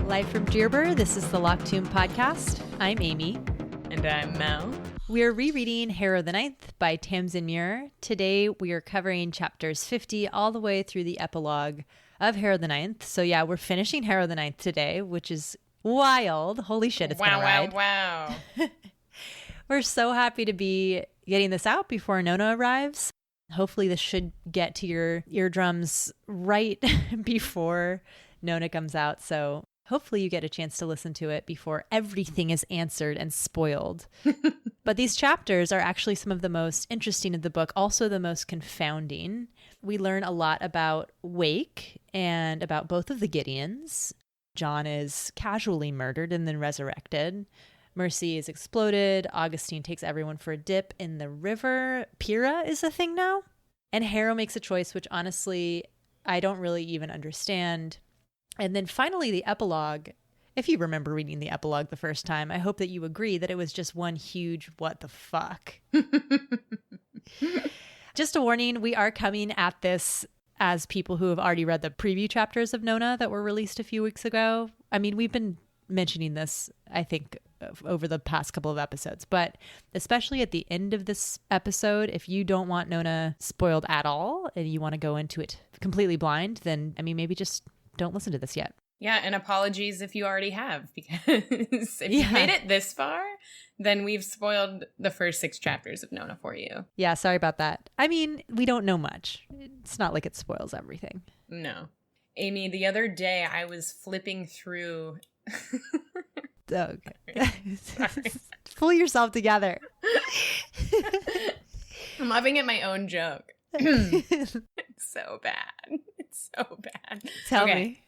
Live from Dearborn, this is the Locked Tomb podcast. I'm Amy. And I'm Mel. We are rereading Harrow the Ninth by Tamsyn Muir. Today we are covering chapters 50 all the way through the epilogue of Harrow the Ninth. So yeah, we're finishing Harrow the Ninth today, which is wild. Holy shit, it's been a ride. Wow. We're so happy to be getting this out before Nona arrives. Hopefully this should get to your eardrums right before Nona comes out. So hopefully you get a chance to listen to it before everything is answered and spoiled. But these chapters are actually some of the most interesting of the book, also the most confounding. We learn a lot about Wake and about both of the Gideons. John is casually murdered and then resurrected. Mercy is exploded. Augustine takes everyone for a dip in the river. Pyrrha is a thing now. And Harrow makes a choice, which honestly, I don't really even understand. And then finally, the epilogue. If you remember reading the epilogue the first time, I hope that you agree that it was just one huge what the fuck. Just a warning, we are coming at this as people who have already read the preview chapters of Nona that were released a few weeks ago. I mean, we've been mentioning this, I think, over the past couple of episodes, but especially at the end of this episode, if you don't want Nona spoiled at all and you want to go into it completely blind, then, I mean, maybe just don't listen to this yet. Yeah, and apologies if you already have, because if you made it this far, then we've spoiled the first 6 chapters of Nona for you. Yeah, sorry about that. I mean, we don't know much. It's not like it spoils everything. No. Amy, the other day I was flipping through... Okay. Sorry. Pull yourself together. I'm laughing at my own joke. It's so bad. It's so bad. Tell me.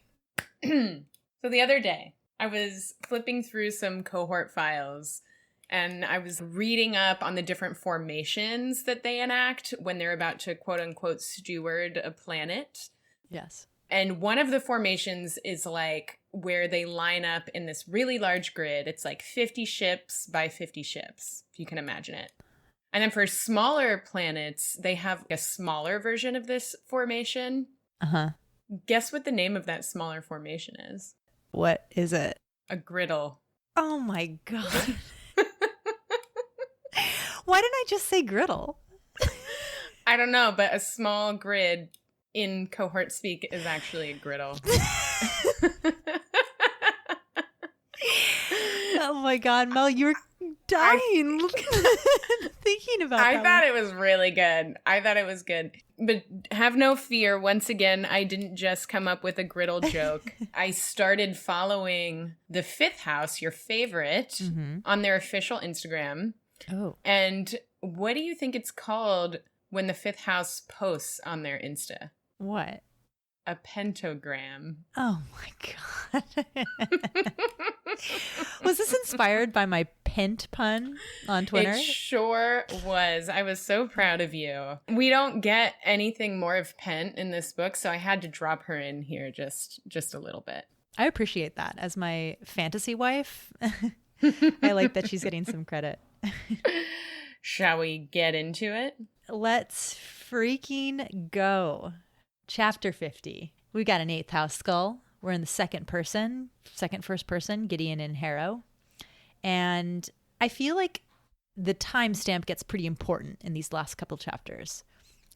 So the other day, I was flipping through some cohort files, and I was reading up on the different formations that they enact when they're about to quote-unquote steward a planet. Yes. And one of the formations is like where they line up in this really large grid. It's like 50 ships by 50 ships, if you can imagine it. And then for smaller planets, they have a smaller version of this formation. Uh-huh. Guess what the name of that smaller formation is? What is it? A griddle. Oh my God. Why didn't I just say griddle? I don't know, but a small grid in cohort speak is actually a griddle. Oh my God, Mel, you were dying thinking about that. I thought it was really good. I thought it was good. But have no fear. Once again, I didn't just come up with a griddle joke. I started following the Fifth House, your favorite, on their official Instagram. Oh. And what do you think it's called when the Fifth House posts on their Insta? What? A pentagram. Oh my God. Was this inspired by my pent pun on Twitter? It sure was. I was so proud of you. We don't get anything more of Pent in this book, so I had to drop her in here just a little bit. I appreciate that. As my fantasy wife, I like that she's getting some credit. Shall we get into it? Let's freaking go. Chapter 50. We got an 8th house skull. We're in the second first person, Gideon and Harrow. And I feel like the timestamp gets pretty important in these last couple chapters.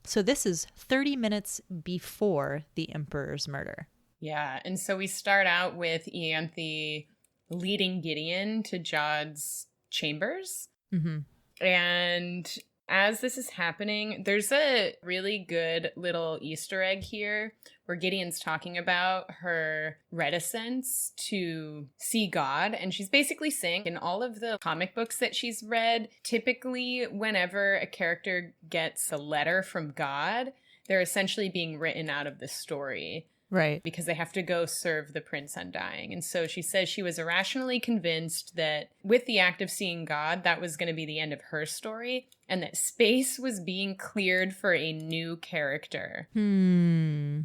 So this is 30 minutes before the Emperor's murder. Yeah, and so we start out with Ianthe leading Gideon to Jod's chambers. Mm-hmm. And as this is happening, there's a really good little Easter egg here where Gideon's talking about her reticence to see God. And she's basically saying in all of the comic books that she's read, typically whenever a character gets a letter from God, they're essentially being written out of the story. Right. Because they have to go serve the Prince Undying. And so she says she was irrationally convinced that with the act of seeing God, that was going to be the end of her story, and that space was being cleared for a new character.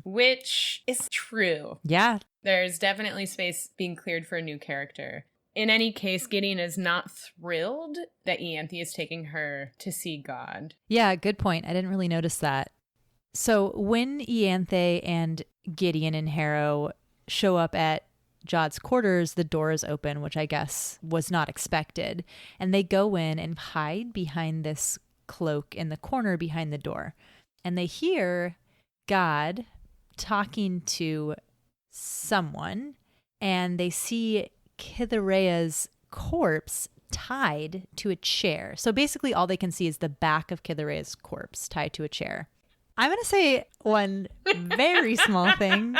Which is true. Yeah. There's definitely space being cleared for a new character. In any case, Gideon is not thrilled that Ianthe is taking her to see God. Yeah, good point. I didn't really notice that. So when Ianthe and Gideon and Harrow show up at Jod's quarters, the door is open, which I guess was not expected. And they go in and hide behind this cloak in the corner behind the door. And they hear God talking to someone, and they see Cytherea's corpse tied to a chair. So basically all they can see is the back of Cytherea's corpse tied to a chair. I'm going to say one very small thing.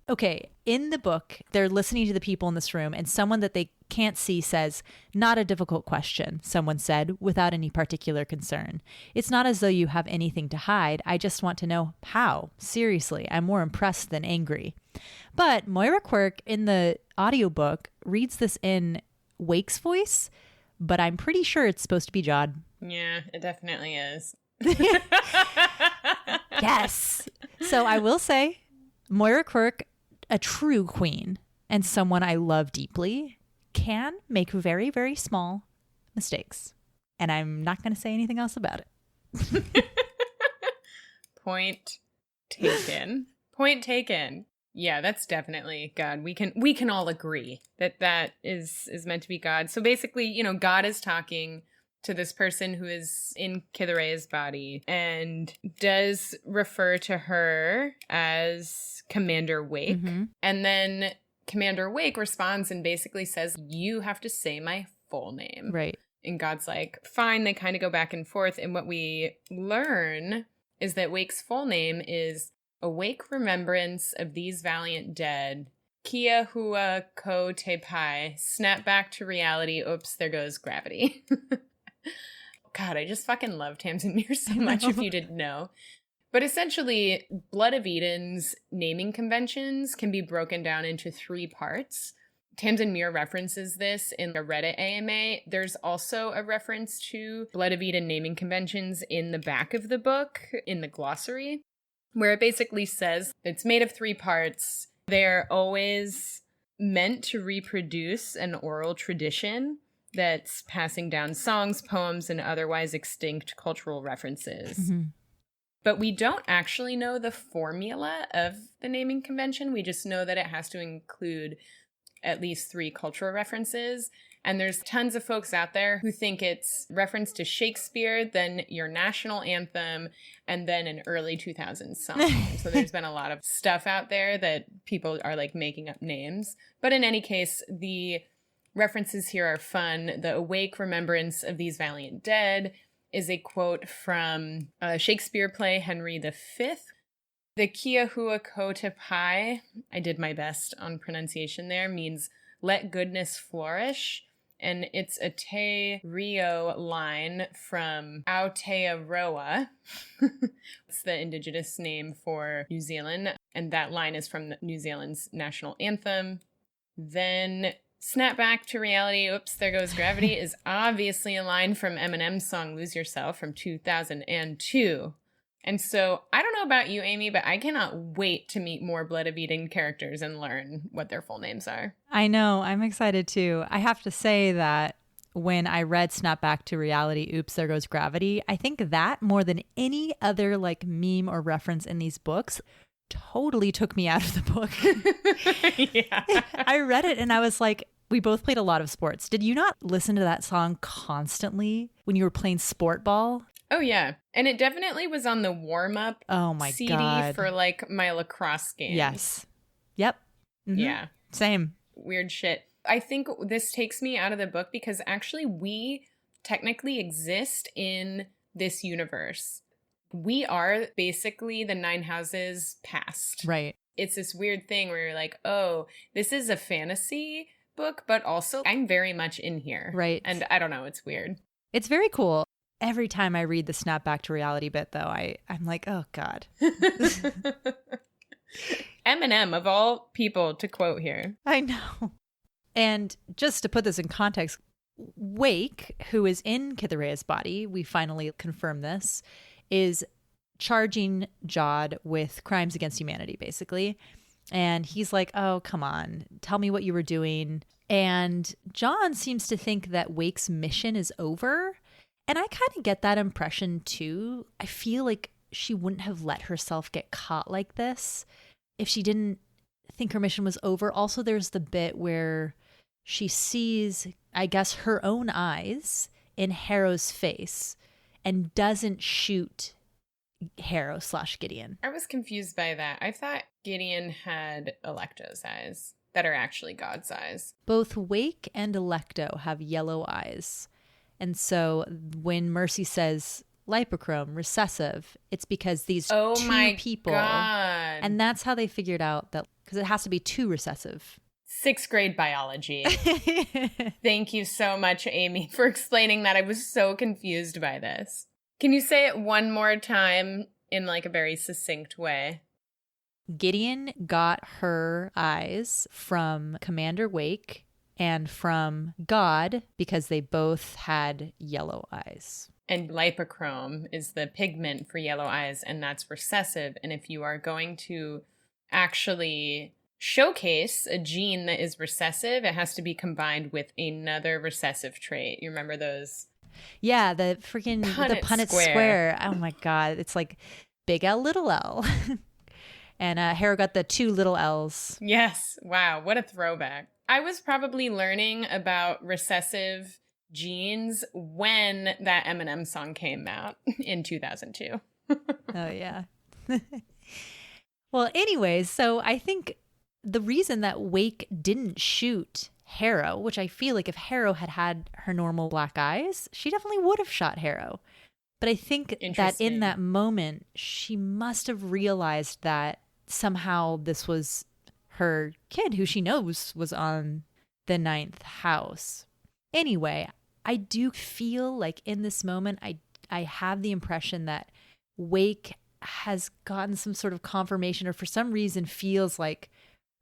Okay, in the book, they're listening to the people in this room, and someone that they can't see says, "Not a difficult question," someone said, without any particular concern. "It's not as though you have anything to hide. I just want to know how. Seriously, I'm more impressed than angry." But Moira Quirk in the audiobook reads this in Wake's voice, but I'm pretty sure it's supposed to be Jod. Yeah, it definitely is. Yes. So I will say, Moira Quirk, a true queen and someone I love deeply, can make very, very small mistakes. And I'm not going to say anything else about it. Point taken. Point taken. Yeah, that's definitely God. We can all agree that is meant to be God. So basically, you know, God is talking to this person who is in Cytherea's body and does refer to her as Commander Wake. Mm-hmm. And then Commander Wake responds and basically says, "You have to say my full name." Right. And God's like, fine. They kind of go back and forth. And what we learn is that Wake's full name is "Awake remembrance of these valiant dead. Kia hua ko te pai. Snap back to reality. Oops, there goes gravity." God, I just fucking love Tamsyn Muir so much, if you didn't know. But essentially, Blood of Eden's naming conventions can be broken down into 3 parts. Tamsyn Muir references this in the Reddit AMA. There's also a reference to Blood of Eden naming conventions in the back of the book, in the glossary, where it basically says it's made of 3 parts. They're always meant to reproduce an oral tradition that's passing down songs, poems, and otherwise extinct cultural references. Mm-hmm. But we don't actually know the formula of the naming convention. We just know that it has to include at least 3 cultural references. And there's tons of folks out there who think it's reference to Shakespeare, then your national anthem, and then an early 2000s song. So there's been a lot of stuff out there that people are like making up names. But in any case, the references here are fun. The "Awake remembrance of these valiant dead" is a quote from a Shakespeare play, Henry V. The "Kia hua ko te pai," I did my best on pronunciation there, means "let goodness flourish." And it's a Te Reo line from Aotearoa. It's the indigenous name for New Zealand. And that line is from New Zealand's national anthem. Then "Snap back to reality, oops, there goes gravity" is obviously a line from Eminem's song "Lose Yourself" from 2002. And so, I don't know about you, Amy, but I cannot wait to meet more Blood of Eden characters and learn what their full names are. I know, I'm excited too. I have to say that when I read "Snap Back to Reality, Oops, There Goes Gravity," I think that more than any other like meme or reference in these books totally took me out of the book. Yeah. I read it and I was like, we both played a lot of sports. Did you not listen to that song constantly when you were playing sport ball? Oh, yeah. And it definitely was on the warm-up CD God. for like my lacrosse games. Yes. Yep. Mm-hmm. Yeah. Same. Weird shit. I think this takes me out of the book because actually we technically exist in this universe. We are basically the 9 houses past. Right. It's this weird thing where you're like, oh, this is a fantasy book, but also I'm very much in here. Right. And I don't know, it's weird. It's very cool. Every time I read the "Snap Back to Reality" bit, though, I'm like, oh, God. Eminem, of all people to quote here. I know. And just to put this in context, Wake, who is in Cytherea's body, we finally confirm this, is charging Jod with crimes against humanity, basically. And he's like, oh, come on, tell me what you were doing. And John seems to think that Wake's mission is over. And I kind of get that impression, too. I feel like she wouldn't have let herself get caught like this if she didn't think her mission was over. Also, there's the bit where she sees, I guess, her own eyes in Harrow's face and doesn't shoot Harrow/Gideon. I was confused by that. I thought Gideon had Electo's eyes that are actually God's eyes. Both Wake and Electo have yellow eyes. And so when Mercy says lipochrome, recessive, it's because these two people. God. And that's how they figured out that, because it has to be two recessive. 6th grade biology. Thank you so much, Amy, for explaining that. I was so confused by this. Can you say it one more time in like a very succinct way? Gideon got her eyes from Commander Wake and from God because they both had yellow eyes. And lipochrome is the pigment for yellow eyes, and that's recessive. And if you are going to actually showcase a gene that is recessive, it has to be combined with another recessive trait. You remember those? Yeah, the freaking Punnett square. Oh my God. It's like big L, little L. And Harrow got the 2 little L's. Yes. Wow. What a throwback. I was probably learning about recessive genes when that Eminem song came out in 2002. Oh, yeah. Well, anyways, so I think the reason that Wake didn't shoot Harrow, which I feel like if Harrow had had her normal black eyes, she definitely would have shot Harrow. But I think that in that moment, she must have realized that somehow this was her kid who she knows was on the 9th house. Anyway, I do feel like in this moment, I have the impression that Wake has gotten some sort of confirmation or for some reason feels like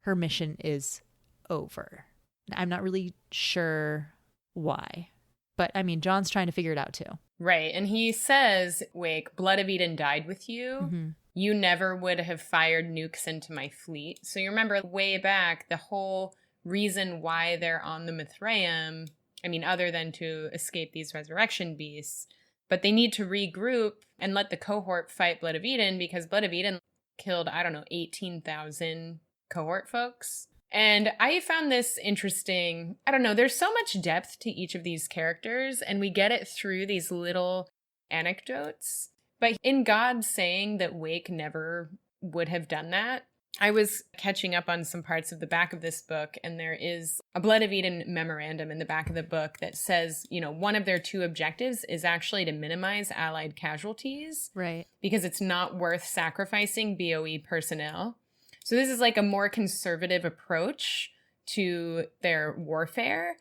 her mission is over. I'm not really sure why. But I mean, John's trying to figure it out too. Right. And he says, Wake, Blood of Eden died with you. Mm-hmm. You never would have fired nukes into my fleet. So you remember way back, the whole reason why they're on the Mithraeum, I mean, other than to escape these resurrection beasts, but they need to regroup and let the cohort fight Blood of Eden because Blood of Eden killed, 18,000 cohort folks. And I found this interesting. I don't know, there's so much depth to each of these characters, and we get it through these little anecdotes. But in God saying that Wake never would have done that, I was catching up on some parts of the back of this book, and there is a Blood of Eden memorandum in the back of the book that says, one of their 2 objectives is actually to minimize Allied casualties. Right. Because it's not worth sacrificing BOE personnel. So this is like a more conservative approach to their warfare.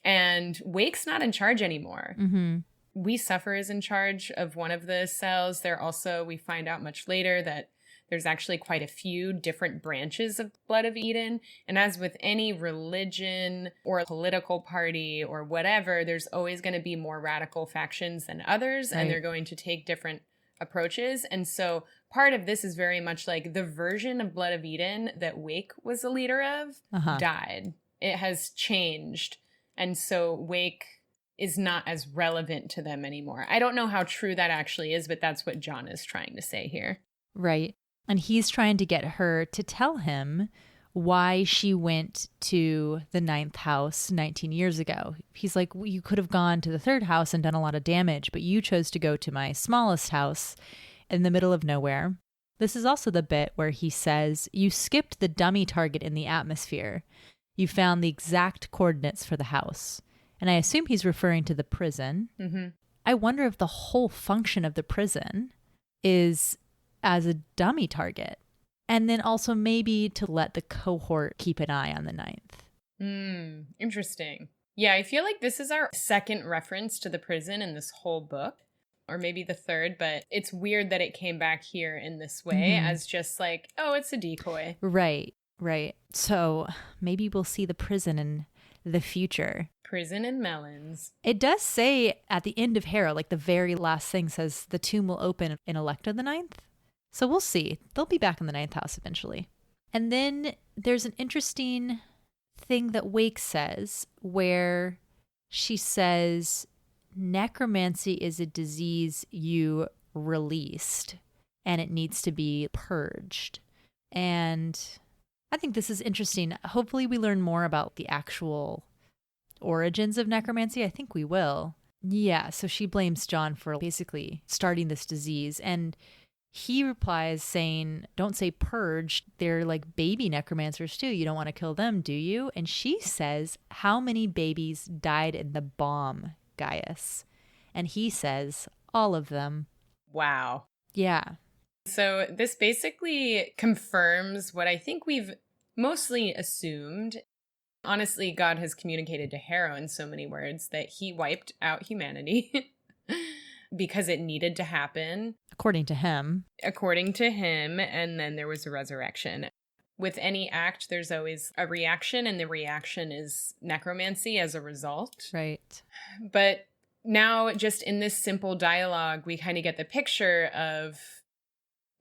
And Wake's not in charge anymore. Mm-hmm. We Suffer is in charge of one of the cells. They're also, we find out much later that there's actually quite a few different branches of Blood of Eden. And as with any religion or political party or whatever, there's always going to be more radical factions than others. Right. And they're going to take different approaches. And so part of this is very much like the version of Blood of Eden that Wake was the leader of died. It has changed. And so Wake is not as relevant to them anymore. I don't know how true that actually is, but that's what John is trying to say here. Right. And he's trying to get her to tell him why she went to the 9th house 19 years ago. He's like, well, you could have gone to the 3rd house and done a lot of damage, but you chose to go to my smallest house in the middle of nowhere. This is also the bit where he says, you skipped the dummy target in the atmosphere. You found the exact coordinates for the house. And I assume he's referring to the prison. Mm-hmm. I wonder if the whole function of the prison is as a dummy target. And then also maybe to let the cohort keep an eye on the 9th. Interesting. Yeah, I feel like this is our 2nd reference to the prison in this whole book. Or maybe the 3rd, but it's weird that it came back here in this way as just like, oh, it's a decoy. Right. So maybe we'll see the prison in the future. Prison and melons. It does say at the end of Harrow, like the very last thing says the tomb will open in Electa the 9th. So we'll see. They'll be back in the 9th house eventually. And then there's an interesting thing that Wake says where she says, necromancy is a disease you released and it needs to be purged. And I think this is interesting. Hopefully we learn more about the actual origins of necromancy. I think we will. Yeah, so she blames John for basically starting this disease. And he replies saying, don't say purged. They're like baby necromancers too. You don't want to kill them, do you? And she says, how many babies died in the bomb, Gaius? And he says, all of them. Wow. Yeah. So this basically confirms what I think we've mostly assumed. Honestly, God has communicated to Harrow in so many words that he wiped out humanity because it needed to happen. According to him. According to him, and then there was a resurrection. With any act, there's always a reaction, and the reaction is necromancy as a result. Right. But now, just in this simple dialogue, we kind of get the picture of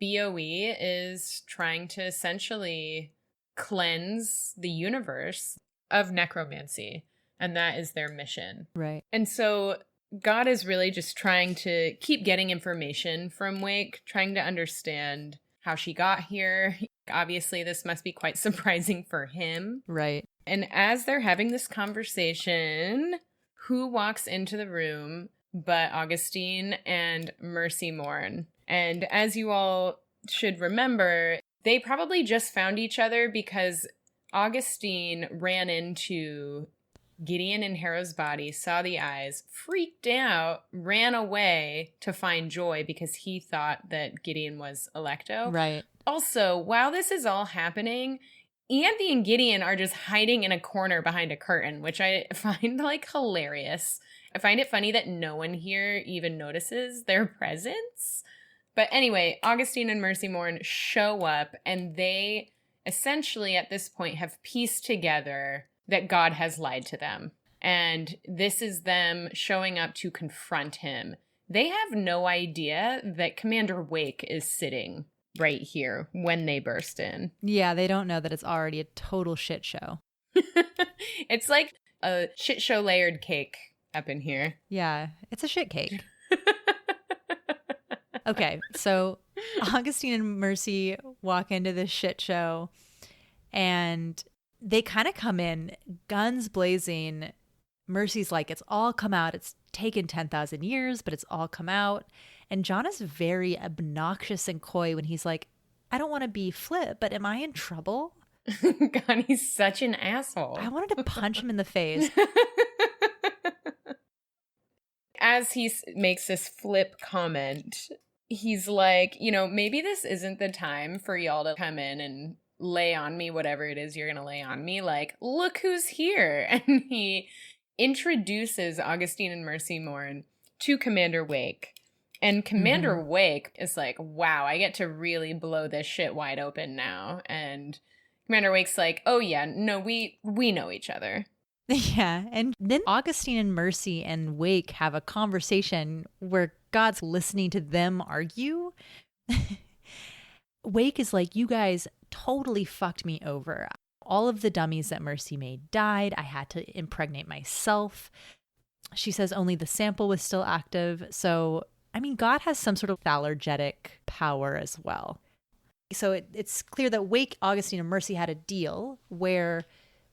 BOE is trying to essentially cleanse the universe of necromancy, and that is their mission. Right. And so God is really just trying to keep getting information from Wake, trying to understand how she got here. Obviously, this must be quite surprising for him. Right. And as they're having this conversation, who walks into the room but Augustine and Mercy Morn? And as you all should remember, they probably just found each other because Augustine ran into Gideon in Harrow's body, saw the eyes, freaked out, ran away to find Joy because he thought that Gideon was Electo. Right. Also, while this is all happening, Ianthe and Gideon are just hiding in a corner behind a curtain, which I find like hilarious. I find it funny that no one here even notices their presence. But anyway, Augustine and Mercy Morn show up, and they essentially at this point have pieced together that God has lied to them. And this is them showing up to confront him. They have no idea that Commander Wake is sitting right here when they burst in. Yeah, they don't know that it's already a total shit show. It's like a shit show layered cake up in here. Yeah, it's a shit cake. Okay, so Augustine and Mercy walk into this shit show, and they kind of come in guns blazing. Mercy's like, it's all come out. It's taken 10,000 years, but it's all come out. And John is very obnoxious and coy when he's like, I don't want to be flip, but am I in trouble? God, he's such an asshole. I wanted to punch him in the face. As he makes this flip comment, he's like, you know, maybe this isn't the time for y'all to come in and lay on me whatever it is you're going to lay on me. Like, look who's here. And he introduces Augustine and Mercy Morn to Commander Wake. And Commander Wake is like, wow, I get to really blow this shit wide open now. And Commander Wake's like, oh yeah, no, we know each other. Yeah. And then Augustine and Mercy and Wake have a conversation where God's listening to them argue. Wake is like, you guys totally fucked me over. All of the dummies that Mercy made died. I had to impregnate myself. She says only the sample was still active. So, I mean, God has some sort of thalergetic power as well. So it's clear that Wake, Augustine, and Mercy had a deal where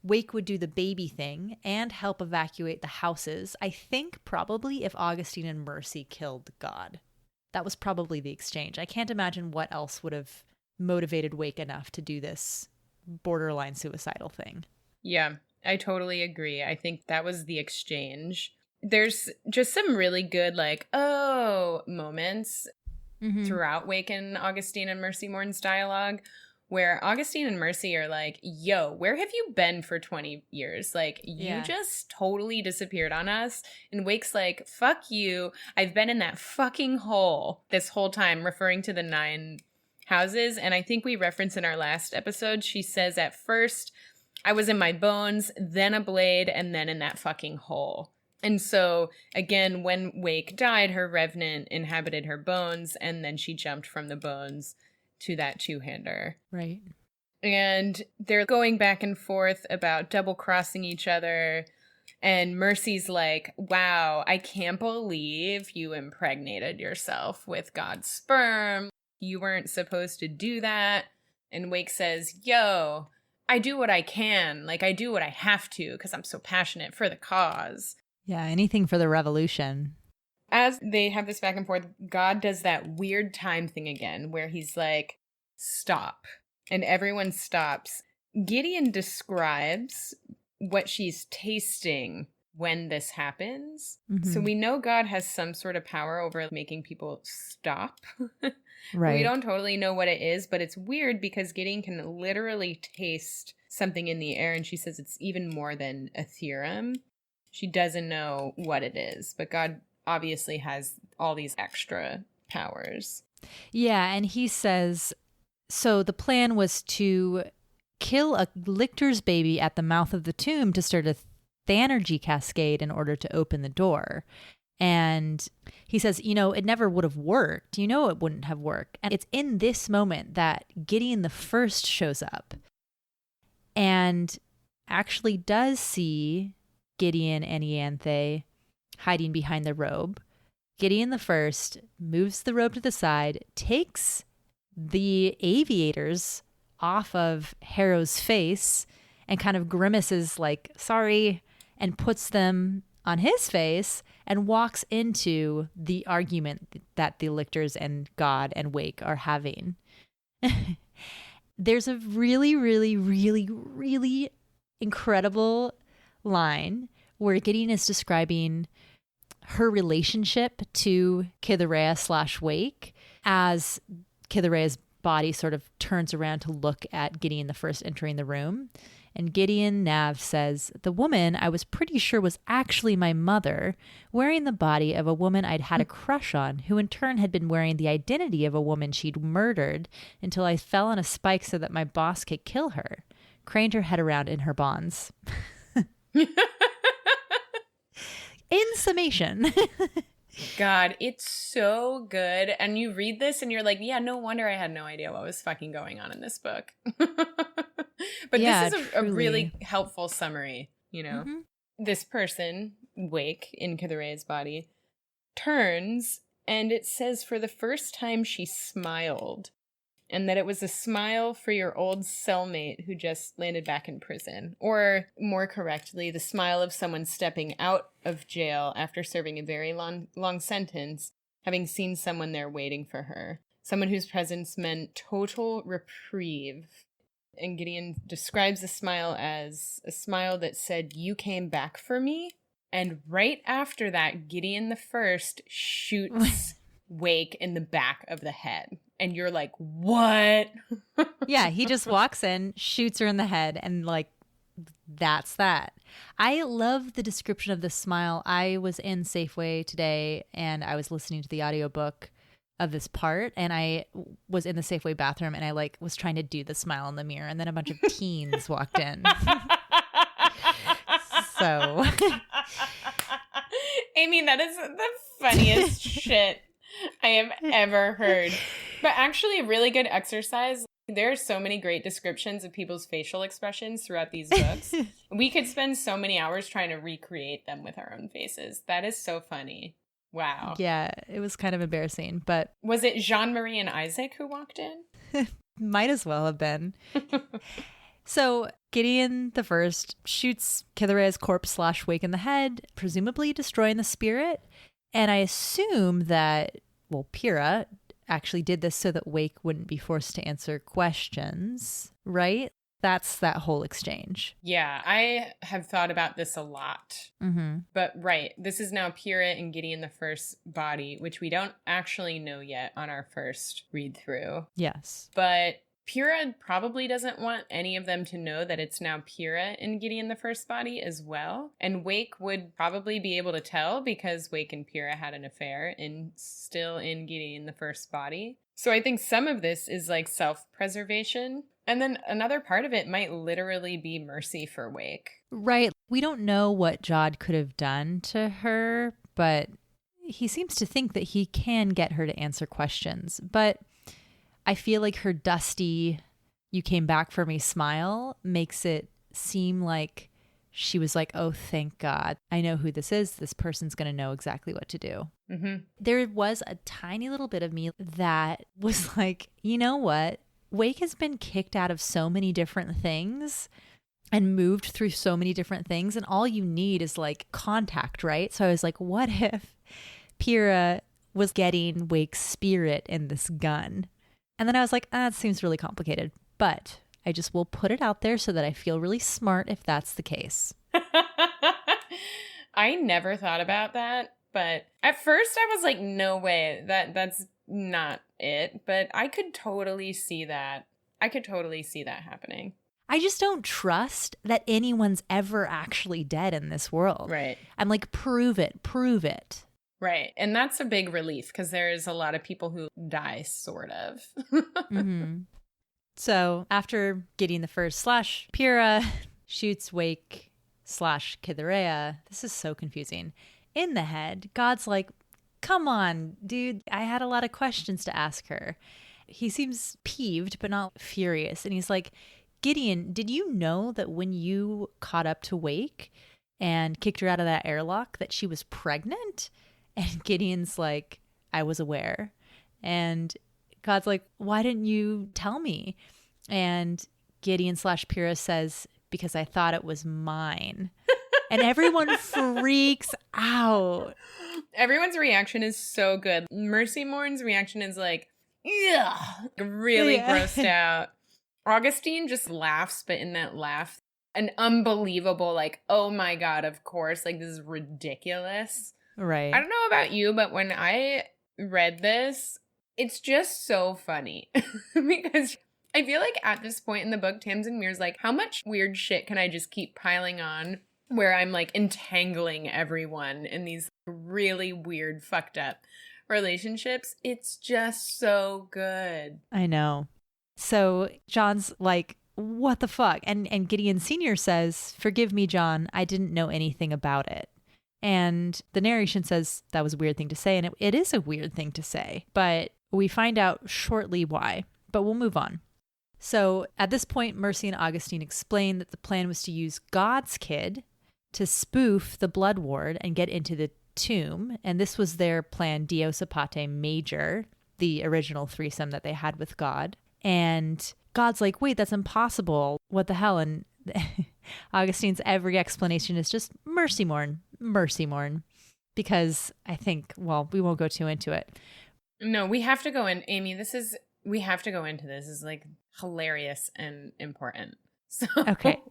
Wake would do the baby thing and help evacuate the houses. I think probably if Augustine and Mercy killed God. That was probably the exchange. I can't imagine what else would have motivated Wake enough to do this borderline suicidal thing. Yeah, I totally agree. I think that was the exchange. There's just some really good, like, oh, moments throughout Wake and Augustine and Mercy Morn's dialogue where Augustine and Mercy are like, yo, where have you been for 20 years? Like, you just totally disappeared on us. And Wake's like, fuck you. I've been in that fucking hole this whole time, referring to the 9 houses. And I think we referenced in our last episode, she says at first, I was in my bones, then a blade, and then in that fucking hole. And so, again, when Wake died, her revenant inhabited her bones, and then she jumped from the bones to that two-hander. Right. And they're going back and forth about double-crossing each other, and Mercy's like, wow, I can't believe you impregnated yourself with God's sperm. You weren't supposed to do that. And Wake says, yo, I do what I can. Like, I do what I have to because I'm so passionate for the cause. Yeah, anything for the revolution. As they have this back and forth, God does that weird time thing again where he's like, stop. And everyone stops. Gideon describes what she's tasting when this happens. Mm-hmm. So we know God has some sort of power over making people stop. Right. We don't totally know what it is, but it's weird because Gideon can literally taste something in the air, and she says it's even more than a theorem. She doesn't know what it is, but God obviously has all these extra powers. Yeah, and he says, so the plan was to kill a lictor's baby at the mouth of the tomb to start a Thanergy cascade in order to open the door. And he says, it never would have worked. It wouldn't have worked. And it's in this moment that Gideon the First shows up and actually does see Gideon and Ianthe hiding behind the robe. Gideon the First moves the robe to the side, takes the aviators off of Harrow's face and kind of grimaces like, sorry, and puts them on his face and walks into the argument that the lictors and God and Wake are having. There's a really, really, really, really incredible line where Gideon is describing her relationship to Kithaerea/Wake as Kithaerea's body sort of turns around to look at Gideon the First entering the room. And Gideon Nav says, the woman I was pretty sure was actually my mother, wearing the body of a woman I'd had a crush on, who in turn had been wearing the identity of a woman she'd murdered until I fell on a spike so that my boss could kill her. Craned her head around in her bonds. In summation. God, it's so good. And you read this and you're like, yeah, no wonder I had no idea what was fucking going on in this book. But yeah, this is a really helpful summary, Mm-hmm. This person, Wake, in Kithaerea's body, turns and it says for the first time she smiled. And that it was a smile for your old cellmate who just landed back in prison. Or, more correctly, the smile of someone stepping out of jail after serving a very long sentence, having seen someone there waiting for her. Someone whose presence meant total reprieve. And Gideon describes the smile as a smile that said, you came back for me? And right after that, Gideon the First shoots Wake in the back of the head. And you're like, what? Yeah, he just walks in, shoots her in the head, and like, that's that. I love the description of the smile. I was in Safeway today, and I was listening to the audiobook of this part, and I was in the Safeway bathroom, and I like was trying to do the smile in the mirror, and then a bunch of teens walked in. So, Amy, that is the funniest shit I have ever heard. But actually a really good exercise. There are so many great descriptions of people's facial expressions throughout these books. We could spend so many hours trying to recreate them with our own faces. That is so funny. Wow. Yeah, it was kind of embarrassing, but... Was it Jean-Marie and Isaac who walked in? Might as well have been. So Gideon the First shoots Kithaerea's corpse/Wake in the head, presumably destroying the spirit. And I assume that, Pyrrha actually did this so that Wake wouldn't be forced to answer questions, right? That's that whole exchange. Yeah, I have thought about this a lot. Mm-hmm. But right, this is now Pyrrha and Gideon the First's body, which we don't actually know yet on our first read through. Yes. But Pyrrha probably doesn't want any of them to know that it's now Pyrrha in Gideon the First's body as well. And Wake would probably be able to tell because Wake and Pyrrha had an affair still in Gideon the First's body. So I think some of this is like self-preservation. And then another part of it might literally be mercy for Wake. Right. We don't know what Jod could have done to her, but he seems to think that he can get her to answer questions. But I feel like her dusty, you came back for me smile makes it seem like she was like, oh, thank God. I know who this is. This person's going to know exactly what to do. Mm-hmm. There was a tiny little bit of me that was like, you know what? Wake has been kicked out of so many different things and moved through so many different things, and all you need is like contact, right? So I was like, what if Pyrrha was getting Wake's spirit in this gun? And then I was like, that seems really complicated, but I just will put it out there so that I feel really smart if that's the case. I never thought about that, but at first I was like, no way, that's not it. But I could totally see that. I could totally see that happening. I just don't trust that anyone's ever actually dead in this world. Right. I'm like, prove it, prove it. Right. And that's a big relief because there's a lot of people who die, sort of. Mm-hmm. So after getting the first slash, Pyrrha shoots Wake slash Cytherea. This is so confusing. In the head, God's like, come on, dude. I had a lot of questions to ask her. He seems peeved, but not furious. And he's like, Gideon, did you know that when you caught up to Wake and kicked her out of that airlock that she was pregnant? And Gideon's like, I was aware. And God's like, why didn't you tell me? And Gideon slash Pyrrha says, because I thought it was mine. And everyone freaks out. Everyone's reaction is so good. Mercy Mourn's reaction is like, yeah, really grossed out. Augustine just laughs, but in that laugh, an unbelievable, like, oh my God, of course, like, this is ridiculous. Right. I don't know about you, but when I read this, it's just so funny because I feel like at this point in the book, Tamsyn Muir's like, how much weird shit can I just keep piling on where I'm like entangling everyone in these really weird, fucked up relationships? It's just so good. I know. So John's like, what the fuck? And Gideon Sr. says, forgive me, John, I didn't know anything about it. And the narration says that was a weird thing to say, and it is a weird thing to say, but we find out shortly why, but we'll move on. So at this point, Mercy and Augustine explain that the plan was to use God's kid to spoof the blood ward and get into the tomb, and this was their plan, Dios Apate Major, the original threesome that they had with God. And God's like, wait, that's impossible. What the hell? And Augustine's every explanation is just mercy mourn. Because I think, well, we won't go too into it. No, we have to go in. Amy, we have to go into this. This is like hilarious and important. So, okay.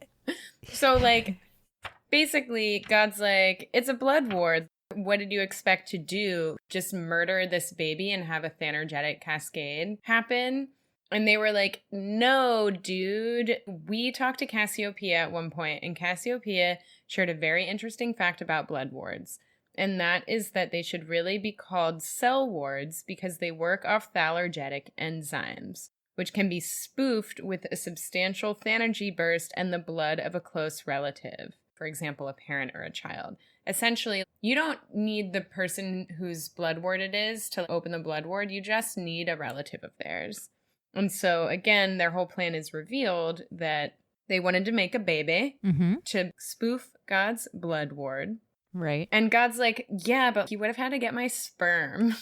So like, basically, God's like, it's a blood ward. What did you expect to do? Just murder this baby and have a thanergetic cascade happen? And they were like, no, dude. We talked to Cassiopeia at one point, and Cassiopeia shared a very interesting fact about blood wards. And that is that they should really be called cell wards because they work off thalergetic enzymes, which can be spoofed with a substantial thanergy burst and the blood of a close relative, for example, a parent or a child. Essentially, you don't need the person whose blood ward it is to open the blood ward. You just need a relative of theirs. And so, again, their whole plan is revealed that they wanted to make a baby to spoof God's blood ward. Right. And God's like, yeah, but he would have had to get my sperm.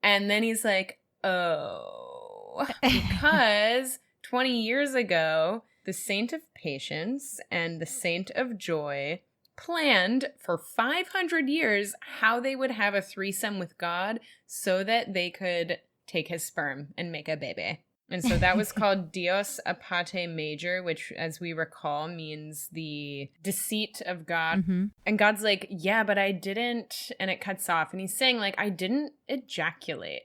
And then he's like, oh, because 20 years ago, the Saint of Patience and the Saint of Joy planned for 500 years how they would have a threesome with God so that they could take his sperm and make a baby. And so that was called Dios Apate Major, which, as we recall, means the deceit of God. And God's like, yeah, but I didn't. And it cuts off. And he's saying, like, I didn't ejaculate.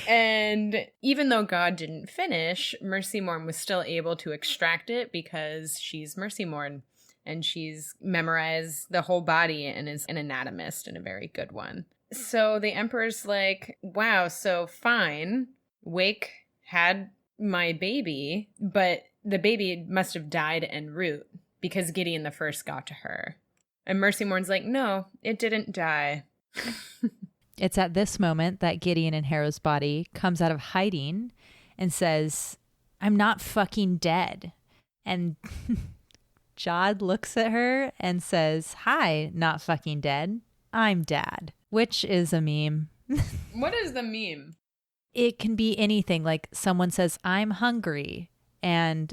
And even though God didn't finish, Mercy Mourn was still able to extract it because she's Mercy Mourn. And she's memorized the whole body and is an anatomist and a very good one. So the Emperor's like, wow, so fine. Wake had my baby, but the baby must have died en route because Gideon the First got to her. And Mercy Mourn's like, no, it didn't die. It's at this moment that Gideon in Harrow's body comes out of hiding and says, I'm not fucking dead. And Jod looks at her and says, hi, not fucking dead. I'm Dad, which is a meme. What is the meme? It can be anything. Like someone says, I'm hungry. And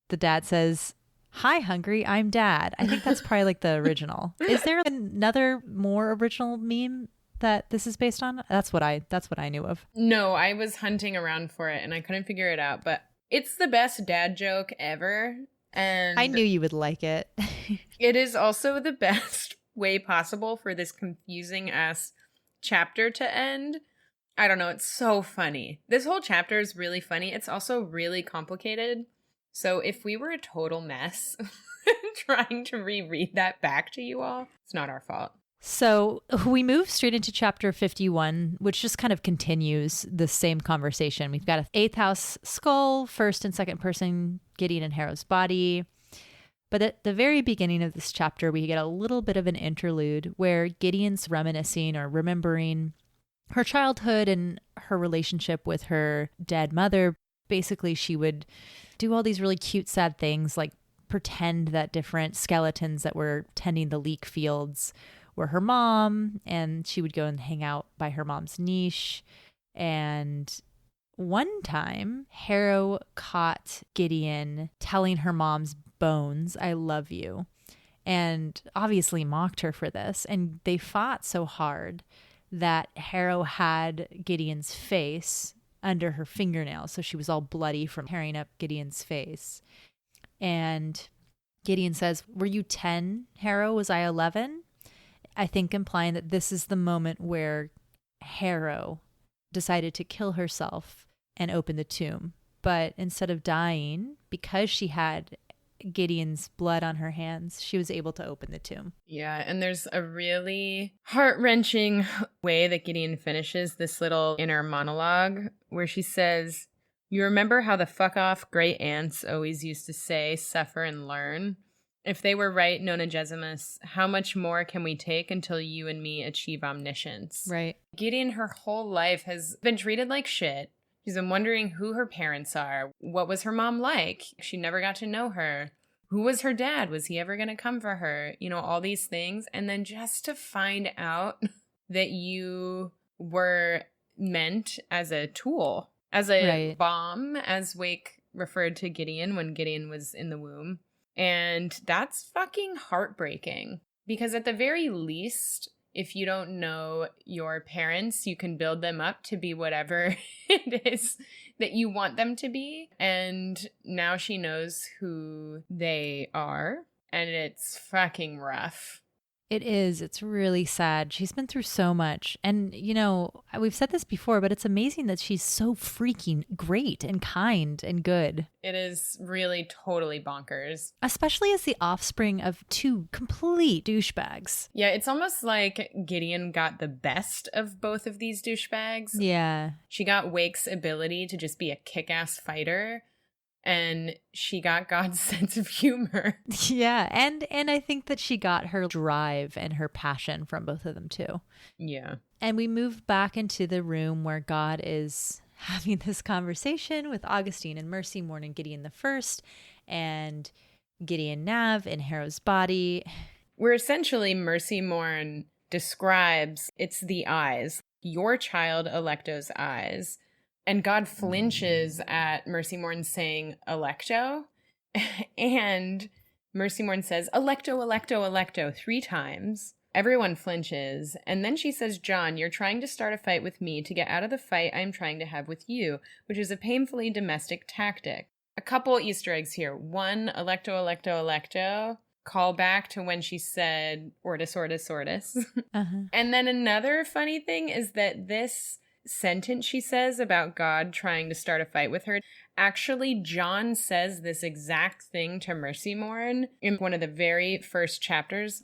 the dad says, hi, hungry, I'm dad. I think that's probably like the original. Is there another more original meme that this is based on? That's what I knew of. No, I was hunting around for it and I couldn't figure it out, but it's the best dad joke ever. And I knew you would like it. It is also the best way possible for this confusing ass chapter to end. I don't know, it's so funny. This whole chapter is really funny. It's also really complicated. So if we were a total mess trying to reread that back to you all, it's not our fault. So we move straight into chapter 51, which just kind of continues the same conversation. We've got an 8th house skull, first and second person Gideon and Harrow's body. But at the very beginning of this chapter, we get a little bit of an interlude where Gideon's reminiscing or remembering her childhood and her relationship with her dead mother. Basically, she would do all these really cute, sad things, like pretend that different skeletons that were tending the leek fields were her mom, and she would go and hang out by her mom's niche. And one time, Harrow caught Gideon telling her mom's bones, I love you, and obviously mocked her for this. And they fought so hard that Harrow had Gideon's face under her fingernails, so she was all bloody from tearing up Gideon's face. And Gideon says, were you 10, Harrow? Was I 11? I think implying that this is the moment where Harrow decided to kill herself and open the tomb. But instead of dying, because she had Gideon's blood on her hands, she was able to open the tomb. Yeah, and there's a really heart-wrenching way that Gideon finishes this little inner monologue where she says, you remember how the fuck-off great aunts always used to say, suffer and learn? If they were right, Nona Gesimus, how much more can we take until you and me achieve omniscience? Right. Gideon, her whole life, has been treated like shit. She's been wondering who her parents are. What was her mom like? She never got to know her. Who was her dad? Was he ever going to come for her? You know, all these things. And then just to find out that you were meant as a tool, as a bomb, as Wake referred to Gideon when Gideon was in the womb. And that's fucking heartbreaking. Because at the very least, if you don't know your parents, you can build them up to be whatever it is that you want them to be. And now she knows who they are. And it's fucking rough. It is. It's really sad. She's been through so much. And, you know, we've said this before, but it's amazing that she's so freaking great and kind and good. It is really totally bonkers. Especially as the offspring of two complete douchebags. Yeah, it's almost like Gideon got the best of both of these douchebags. Yeah. She got Wake's ability to just be a kick-ass fighter. And she got God's sense of humor. Yeah, and I think that she got her drive and her passion from both of them too. Yeah. And we move back into the room where God is having this conversation with Augustine and Mercy Morn and Gideon the First and Gideon Nav in Harrow's body. Where essentially Mercy Morn describes it's the eyes, your child Electo's eyes. And God flinches at Mercy Morn saying Electo. And Mercy Morn says, Electo, Electo, Electo 3 times. Everyone flinches. And then she says, John, you're trying to start a fight with me to get out of the fight I'm trying to have with you, which is a painfully domestic tactic. A couple Easter eggs here. One, Electo, Electo, Electo. Call back to when she said Ortis, Ortis, Ortis. Uh-huh. And then another funny thing is that this sentence she says about God trying to start a fight with her, actually John says this exact thing to Mercy Morn in one of the very first chapters.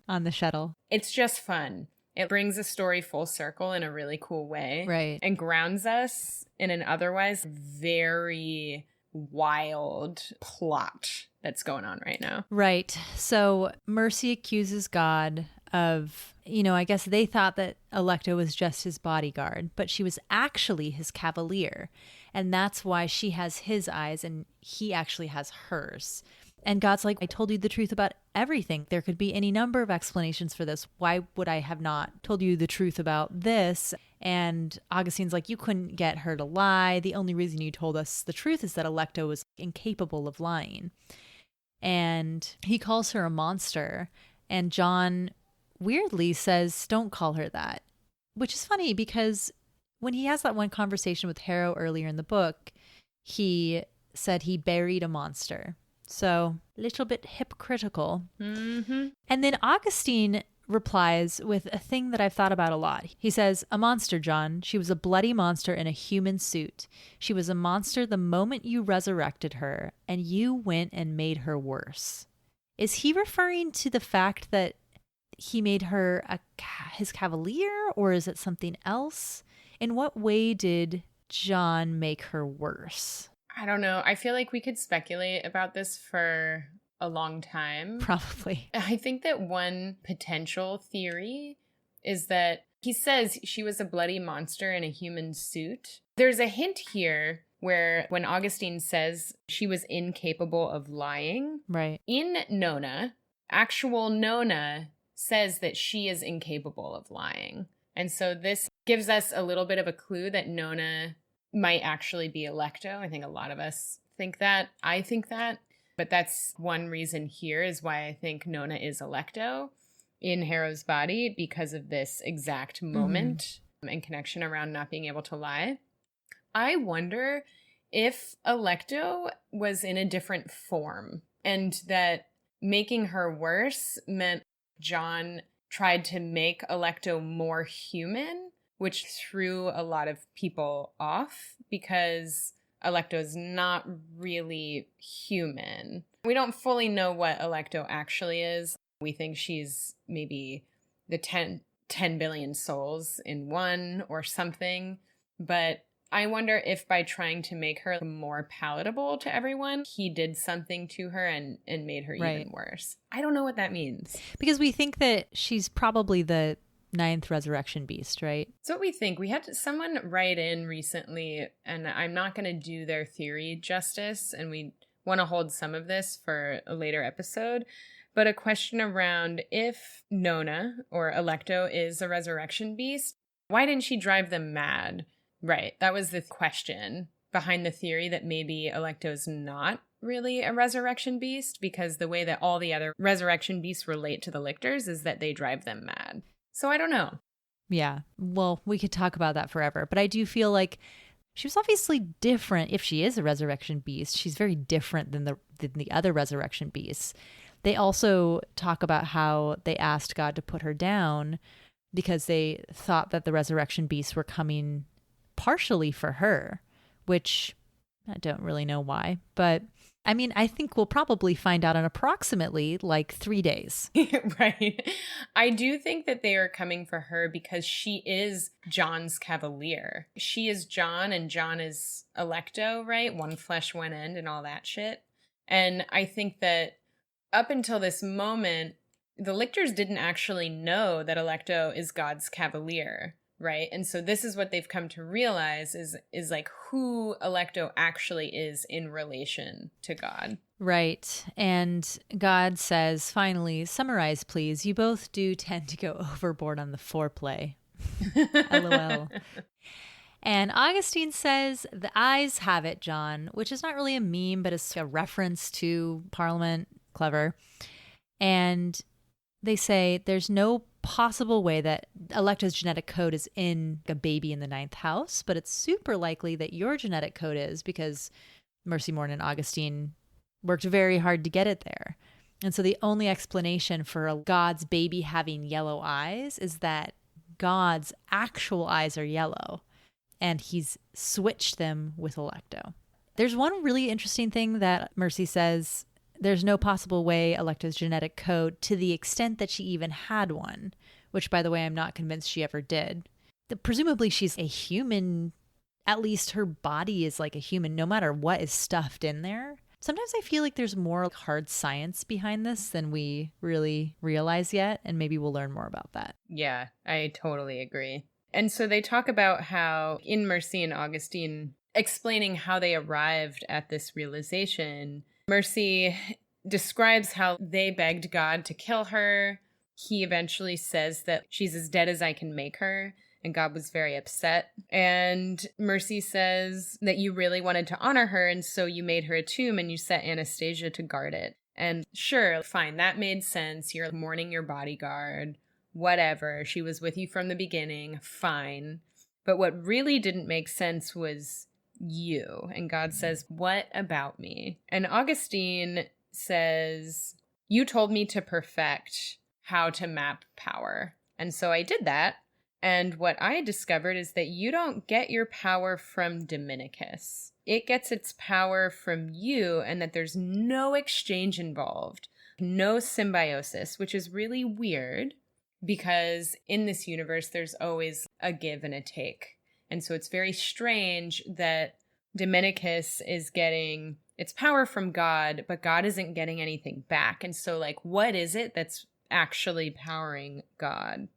On the shuttle. It's just fun. It brings a story full circle in a really cool way. Right. And grounds us in an otherwise very wild plot that's going on right now. Right. So Mercy accuses God of, you know, I guess they thought that Electo was just his bodyguard, but she was actually his cavalier. And that's why she has his eyes and he actually has hers. And God's like, I told you the truth about everything. There could be any number of explanations for this. Why would I have not told you the truth about this? And Augustine's like, you couldn't get her to lie. The only reason you told us the truth is that Alecto was incapable of lying. And he calls her a monster. And John weirdly says, don't call her that. Which is funny because when he has that one conversation with Harrow earlier in the book, he said he buried a monster. So a little bit hypocritical. Mm-hmm. And then Augustine replies with a thing that I've thought about a lot. He says, a monster, John. She was a bloody monster in a human suit. She was a monster the moment you resurrected her, and you went and made her worse. Is he referring to the fact that he made her his cavalier, or is it something else? In what way did John make her worse? I don't know. I feel like we could speculate about this for a long time. Probably. I think that one potential theory is that he says she was a bloody monster in a human suit. There's a hint here where when Augustine says she was incapable of lying, right? In Nona, actual Nona says that she is incapable of lying. And so this gives us a little bit of a clue that Nona might actually be Alecto. I think a lot of us think that. I think that. But that's one reason here is why I think Nona is Alecto in Harrow's body, because of this exact moment and connection around not being able to lie. I wonder if Alecto was in a different form and that making her worse meant John tried to make Alecto more human, which threw a lot of people off because Alecto's not really human. We don't fully know what Alecto actually is. We think she's maybe the 10 billion souls in one or something. But I wonder if by trying to make her more palatable to everyone, he did something to her and made her even worse. I don't know what that means. Because we think that she's probably the ninth resurrection beast, right? That's what we think. We had someone write in recently, and I'm not going to do their theory justice, and we want to hold some of this for a later episode, but a question around if Nona or Alecto is a resurrection beast, why didn't she drive them mad? Right. That was the question behind the theory that maybe Alecto's not really a resurrection beast, because the way that all the other resurrection beasts relate to the lictors is that they drive them mad. So I don't know. Yeah. Well, we could talk about that forever, but I do feel like she was obviously different. If she is a resurrection beast, she's very different than the other resurrection beasts. They also talk about how they asked God to put her down because they thought that the resurrection beasts were coming partially for her, which I don't really know why. But I mean, I think we'll probably find out in approximately like 3 days. Right. I do think that they are coming for her because she is John's cavalier. She is John and John is Alecto, right? One flesh, one end and all that shit. And I think that up until this moment, the lictors didn't actually know that Alecto is God's cavalier. Right. And so this is what they've come to realize is like who Alecto actually is in relation to God. Right. And God says, finally, summarize, please. You both do tend to go overboard on the foreplay. LOL. And Augustine says, the eyes have it, John, which is not really a meme, but it's a reference to Parliament. Clever. And they say there's no possible way that Alecto's genetic code is in a baby in the ninth house, but it's super likely that your genetic code is, because Mercy Morn and Augustine worked very hard to get it there. And so the only explanation for God's baby having yellow eyes is that God's actual eyes are yellow, and he's switched them with Alecto. There's one really interesting thing that Mercy says. There's no possible way Alecto's genetic code, to the extent that she even had one, which, by the way, I'm not convinced she ever did. Presumably she's a human. At least her body is like a human, no matter what is stuffed in there. Sometimes I feel like there's more hard science behind this than we really realize yet, and maybe we'll learn more about that. Yeah, I totally agree. And so they talk about how in Mercy and Augustine explaining how they arrived at this realization, Mercy describes how they begged God to kill her. He eventually says that she's as dead as I can make her, and God was very upset. And Mercy says that you really wanted to honor her, and so you made her a tomb and you set Anastasia to guard it. And sure, fine, that made sense. You're mourning your bodyguard, whatever. She was with you from the beginning, fine. But what really didn't make sense was you. And God says, what about me? And Augustine says, you told me to perfect how to map power. And so I did that. And what I discovered is that you don't get your power from Dominicus. It gets its power from you, and that there's no exchange involved, no symbiosis, which is really weird because in this universe, there's always a give and a take. And so it's very strange that Dominicus is getting its power from God, but God isn't getting anything back. And so, like, what is it that's actually powering God?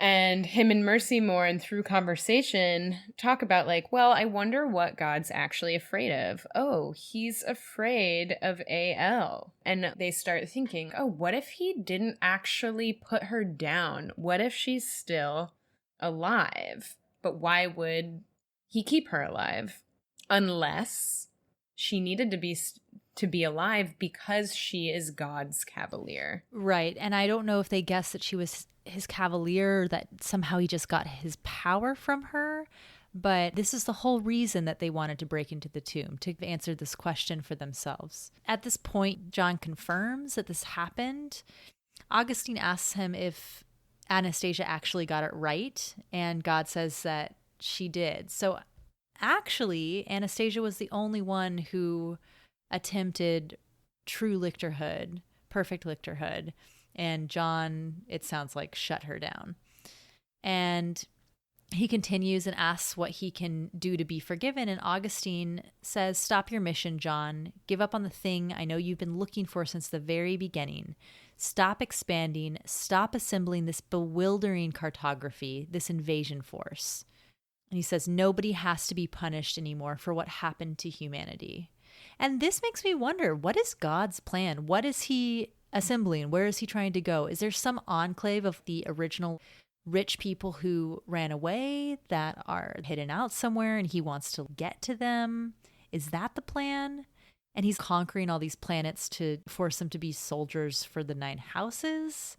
And him and Mercy Moore, through conversation, talk about, like, well, I wonder what God's actually afraid of. Oh, he's afraid of AL. And they start thinking, oh, what if he didn't actually put her down? What if she's still alive? But why would he keep her alive? Unless she needed to be alive because she is God's cavalier. Right. And I don't know if they guessed that she was his cavalier, or that somehow he just got his power from her. But this is the whole reason that they wanted to break into the tomb, to answer this question for themselves. At this point, John confirms that this happened. Augustine asks him if Anastasia actually got it right, and God says that she did. So actually, Anastasia was the only one who attempted true lictorhood, perfect lictorhood, and John, it sounds like, shut her down. And he continues and asks what he can do to be forgiven, and Augustine says, stop your mission, John. Give up on the thing I know you've been looking for since the very beginning. Stop expanding. Stop assembling this bewildering cartography, this invasion force. And he says, nobody has to be punished anymore for what happened to humanity. And this makes me wonder, what is God's plan? What is he assembling? Where is he trying to go? Is there some enclave of the original rich people who ran away that are hidden out somewhere and he wants to get to them? Is that the plan? And he's conquering all these planets to force them to be soldiers for the 9 houses?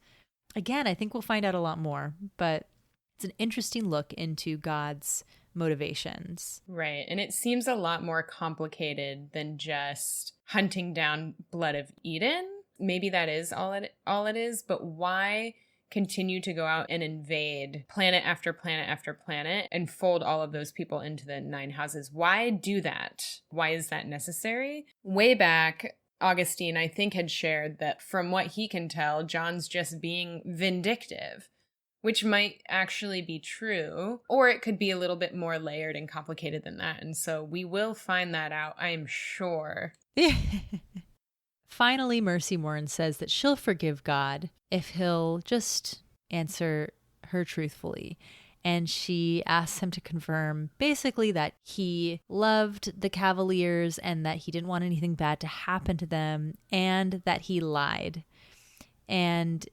Again, I think we'll find out a lot more, but it's an interesting look into God's motivations. Right. And it seems a lot more complicated than just hunting down blood of Eden. Maybe that is all it is, but why continue to go out and invade planet after planet after planet and fold all of those people into the 9 houses? Why do that? Why is that necessary? Way back, Augustine, I think, had shared that from what he can tell, John's just being vindictive, which might actually be true, or it could be a little bit more layered and complicated than that. And so we will find that out, I'm sure. Finally, Mercy Moore says that she'll forgive God if he'll just answer her truthfully. And she asks him to confirm basically that he loved the Cavaliers and that he didn't want anything bad to happen to them, and that he lied. And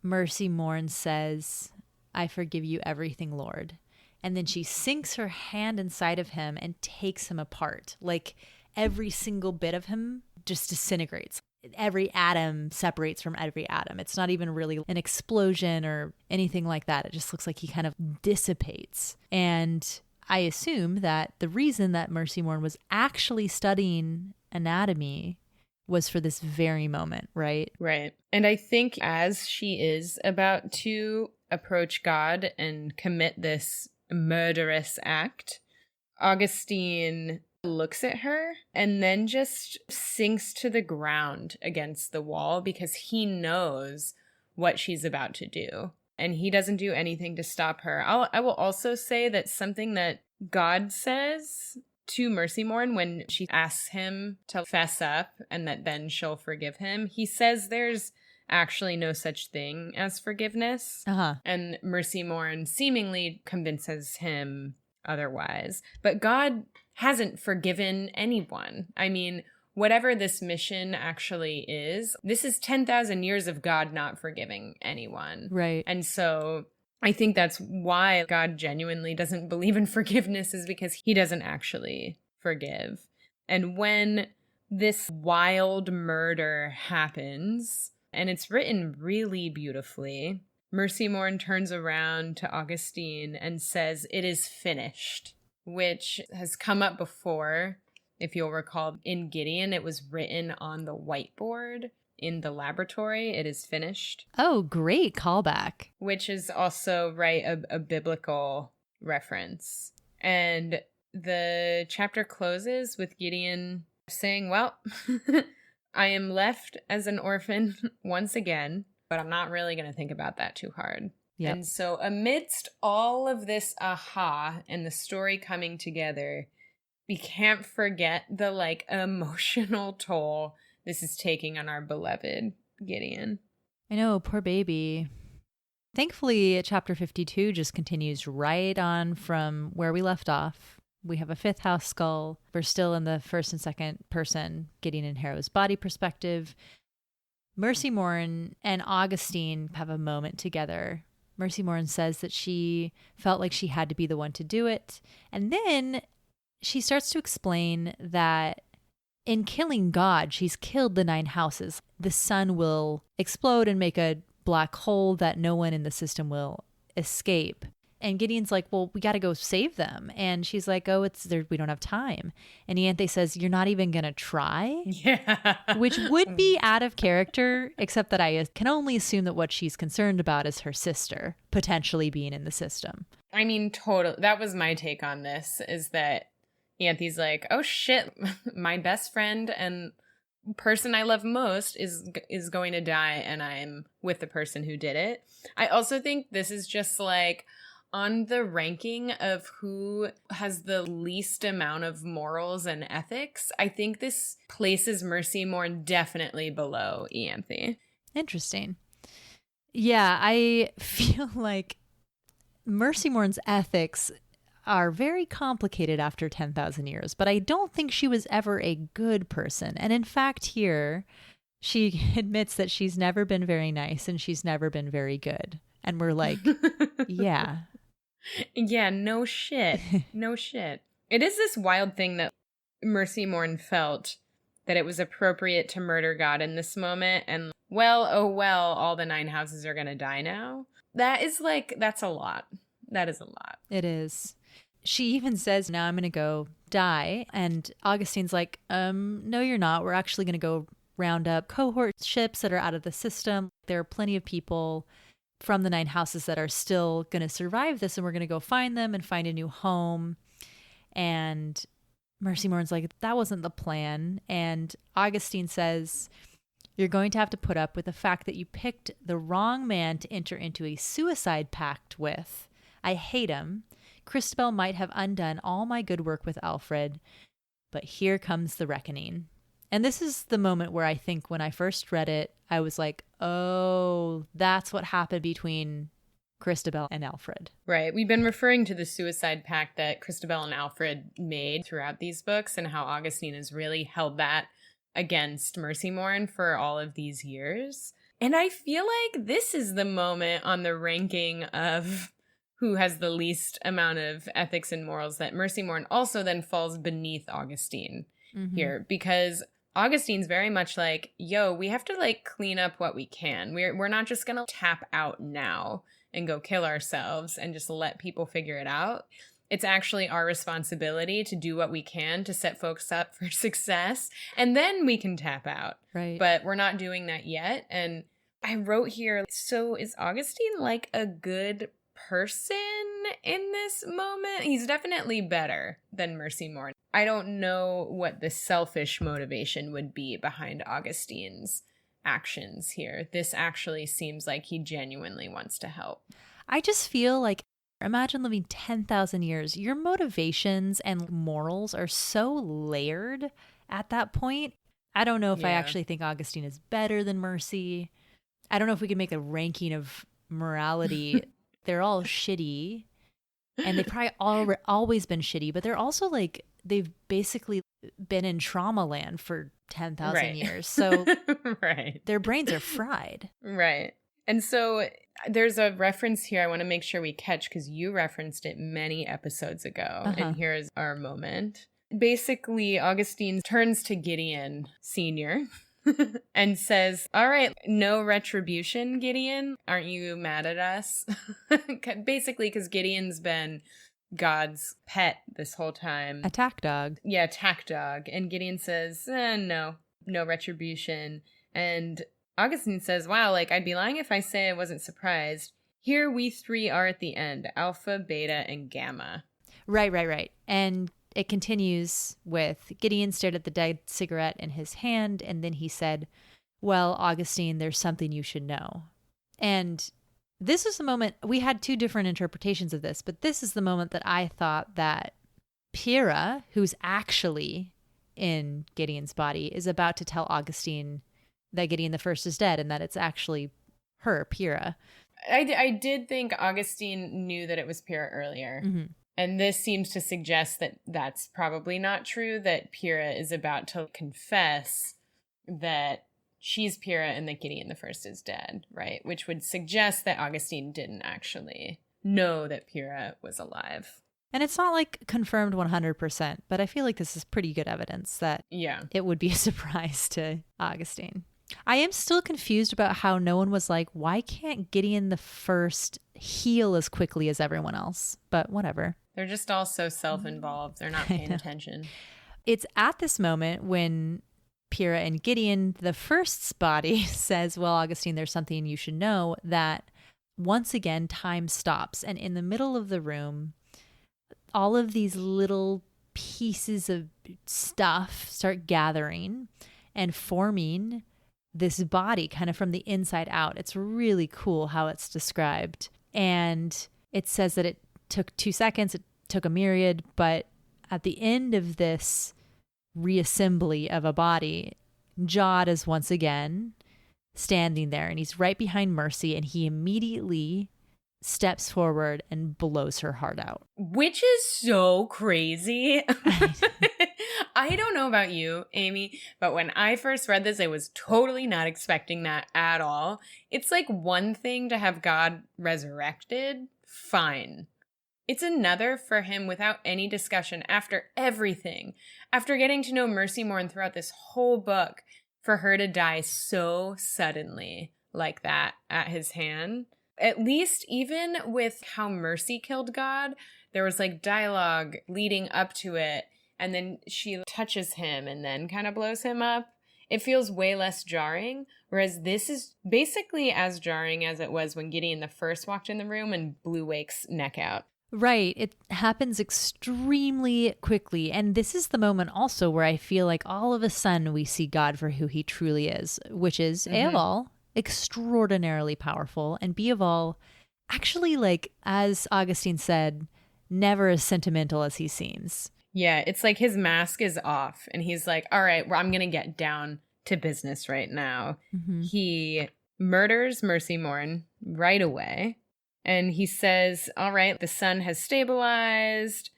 Mercy Moore says, I forgive you everything, Lord. And then she sinks her hand inside of him and takes him apart. Like every single bit of him just disintegrates. Every atom separates from every atom. It's not even really an explosion or anything like that. It just looks like he kind of dissipates. And I assume that the reason that Mercy Moore was actually studying anatomy was for this very moment, right? Right. And I think as she is about to approach God and commit this murderous act, Augustine looks at her and then just sinks to the ground against the wall because he knows what she's about to do. And he doesn't do anything to stop her. I will also say that something that God says to Mercy Moore when she asks him to fess up and that then she'll forgive him, he says there's actually no such thing as forgiveness. And Mercy Moore seemingly convinces him otherwise. But God hasn't forgiven anyone. I mean, whatever this mission actually is, this is 10,000 years of God not forgiving anyone. Right. And so I think that's why God genuinely doesn't believe in forgiveness, is because he doesn't actually forgive. And when this wild murder happens, and it's written really beautifully, Mercy Morn turns around to Augustine and says, "It is finished," which has come up before. If you'll recall, in Gideon, it was written on the whiteboard in the laboratory. It is finished. Oh, great callback. Which is also, right, a biblical reference. And the chapter closes with Gideon saying, well, I am left as an orphan once again, but I'm not really going to think about that too hard. Yep. And so amidst all of this aha and the story coming together, we can't forget the emotional toll this is taking on our beloved Gideon. I know, poor baby. Thankfully, chapter 52 just continues right on from where we left off. We have a fifth house skull. We're still in the first and second person, Gideon and Harrow's body perspective. Mercy Morn and Augustine have a moment together. Mercy Morn says that she felt like she had to be the one to do it. And then she starts to explain that in killing God, she's killed the 9 houses. The sun will explode and make a black hole that no one in the system will escape. And Gideon's like, well, we got to go save them. And she's like, oh, it's there. We don't have time. And Ianthe says, you're not even going to try? Yeah. Which would be out of character, except that I can only assume that what she's concerned about is her sister potentially being in the system. I mean, totally. That was my take on this, is that Ianthe's like, oh shit, my best friend and person I love most is going to die, and I'm with the person who did it. I also think this is just on the ranking of who has the least amount of morals and ethics, I think this places Mercy Morn definitely below Ianthe. Interesting. Yeah, I feel like Mercy Morn's ethics are very complicated after 10,000 years, but I don't think she was ever a good person. And in fact, here, she admits that she's never been very nice and she's never been very good. And we're like, yeah. Yeah, no shit. No shit. It is this wild thing that Mercy Morn felt that it was appropriate to murder God in this moment. And all the 9 houses are going to die now. That is that's a lot. That is a lot. It is. She even says, now I'm going to go die. And Augustine's like, no, you're not. We're actually going to go round up cohort ships that are out of the system. There are plenty of people from the 9 houses that are still going to survive this, and we're going to go find them and find a new home. And Mercy Morn's like, that wasn't the plan. And Augustine says, you're going to have to put up with the fact that you picked the wrong man to enter into a suicide pact with. I hate him. Christabel might have undone all my good work with Alfred, but here comes the reckoning. And this is the moment where I think when I first read it, I was like, oh, that's what happened between Christabel and Alfred. Right. We've been referring to the suicide pact that Christabel and Alfred made throughout these books, and how Augustine has really held that against Mercy Morn for all of these years. And I feel like this is the moment on the ranking of who has the least amount of ethics and morals that Mercy Morn also then falls beneath Augustine here, because Augustine's very much like, yo, we have to clean up what we can. We're not just going to tap out now and go kill ourselves and just let people figure it out. It's actually our responsibility to do what we can to set folks up for success, and then we can tap out. Right. But we're not doing that yet. And I wrote here, so is Augustine a good person in this moment? He's definitely better than Mercy Morn. I don't know what the selfish motivation would be behind Augustine's actions here. This actually seems like he genuinely wants to help. I just feel like, imagine living 10,000 years. Your motivations and morals are so layered at that point. I don't know if I actually think Augustine is better than Mercy. I don't know if we can make a ranking of morality. They're all shitty, and they've probably always been shitty, but they're also they've basically been in trauma land for 10,000 Right. years. So right. their brains are fried. Right. And so there's a reference here I want to make sure we catch because you referenced it many episodes ago. And here's our moment. Basically, Augustine turns to Gideon Sr. and says, all right, no retribution, Gideon. Aren't you mad at us? Basically, because Gideon's been God's pet this whole time. Attack dog. Yeah, attack dog. And Gideon says, no retribution. And Augustine says, wow, like I'd be lying if I say I wasn't surprised. Here we three are at the end, alpha, beta, and gamma. Right. And it continues with Gideon stared at the dead cigarette in his hand, and then he said, well, Augustine, there's something you should know. And this is the moment, we had two different interpretations of this, but this is the moment that I thought that Pyrrha, who's actually in Gideon's body, is about to tell Augustine that Gideon the First is dead and that it's actually her, Pyrrha. I did think Augustine knew that it was Pyrrha earlier. Mm-hmm. And this seems to suggest that that's probably not true, that Pyrrha is about to confess that she's Pyrrha and that Gideon the First is dead, right? Which would suggest that Augustine didn't actually know that Pyrrha was alive. And it's not like confirmed 100%, but I feel like this is pretty good evidence that it would be a surprise to Augustine. I am still confused about how no one was like, why can't Gideon the First heal as quickly as everyone else? But whatever. They're just all so self-involved. They're not paying attention. It's at this moment when Pyrrha and Gideon the First's body says, well, Augustine, there's something you should know, that once again, time stops. And in the middle of the room, all of these little pieces of stuff start gathering and forming this body kind of from the inside out. It's really cool how it's described. And it says that it took 2 seconds, it took a myriad, but at the end of this reassembly of a body, Jod is once again standing there, and he's right behind Mercy, and he immediately steps forward and blows her heart out. Which is so crazy. I don't know about you, Amy, but when I first read this, I was totally not expecting that at all. It's like one thing to have God resurrected, fine. It's another for him without any discussion after everything, after getting to know Mercy more and throughout this whole book, for her to die so suddenly like that at his hand. At least even with how Mercy killed God, there was like dialogue leading up to it, and then she touches him and then kind of blows him up. It feels way less jarring, whereas this is basically as jarring as it was when Gideon the First walked in the room and blew Wake's neck out. Right. It happens extremely quickly. And this is the moment also where I feel like all of a sudden we see God for who he truly is, which is A of all, extraordinarily powerful, and B of all, actually, like, as Augustine said, never as sentimental as he seems. Yeah, it's like his mask is off and he's like, all right, well, I'm going to get down to business right now. Mm-hmm. He murders Mercy Morn right away. And he says, all right, the sun has stabilized.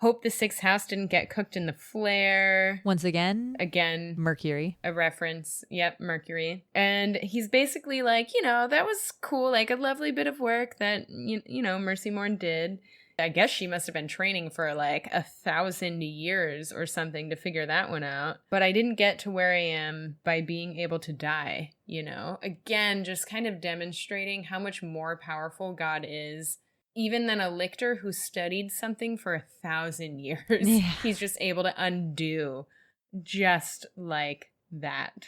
Hope the sixth house didn't get cooked in the flare. Once again, Mercury. A reference. Yep, Mercury. And he's basically like, that was cool. Like a lovely bit of work that, Mercy Morn did. I guess she must have been training for like 1,000 years or something to figure that one out. But I didn't get to where I am by being able to die, Again, just kind of demonstrating how much more powerful God is, even than a lictor who studied something for 1,000 years. Yeah. He's just able to undo just like that.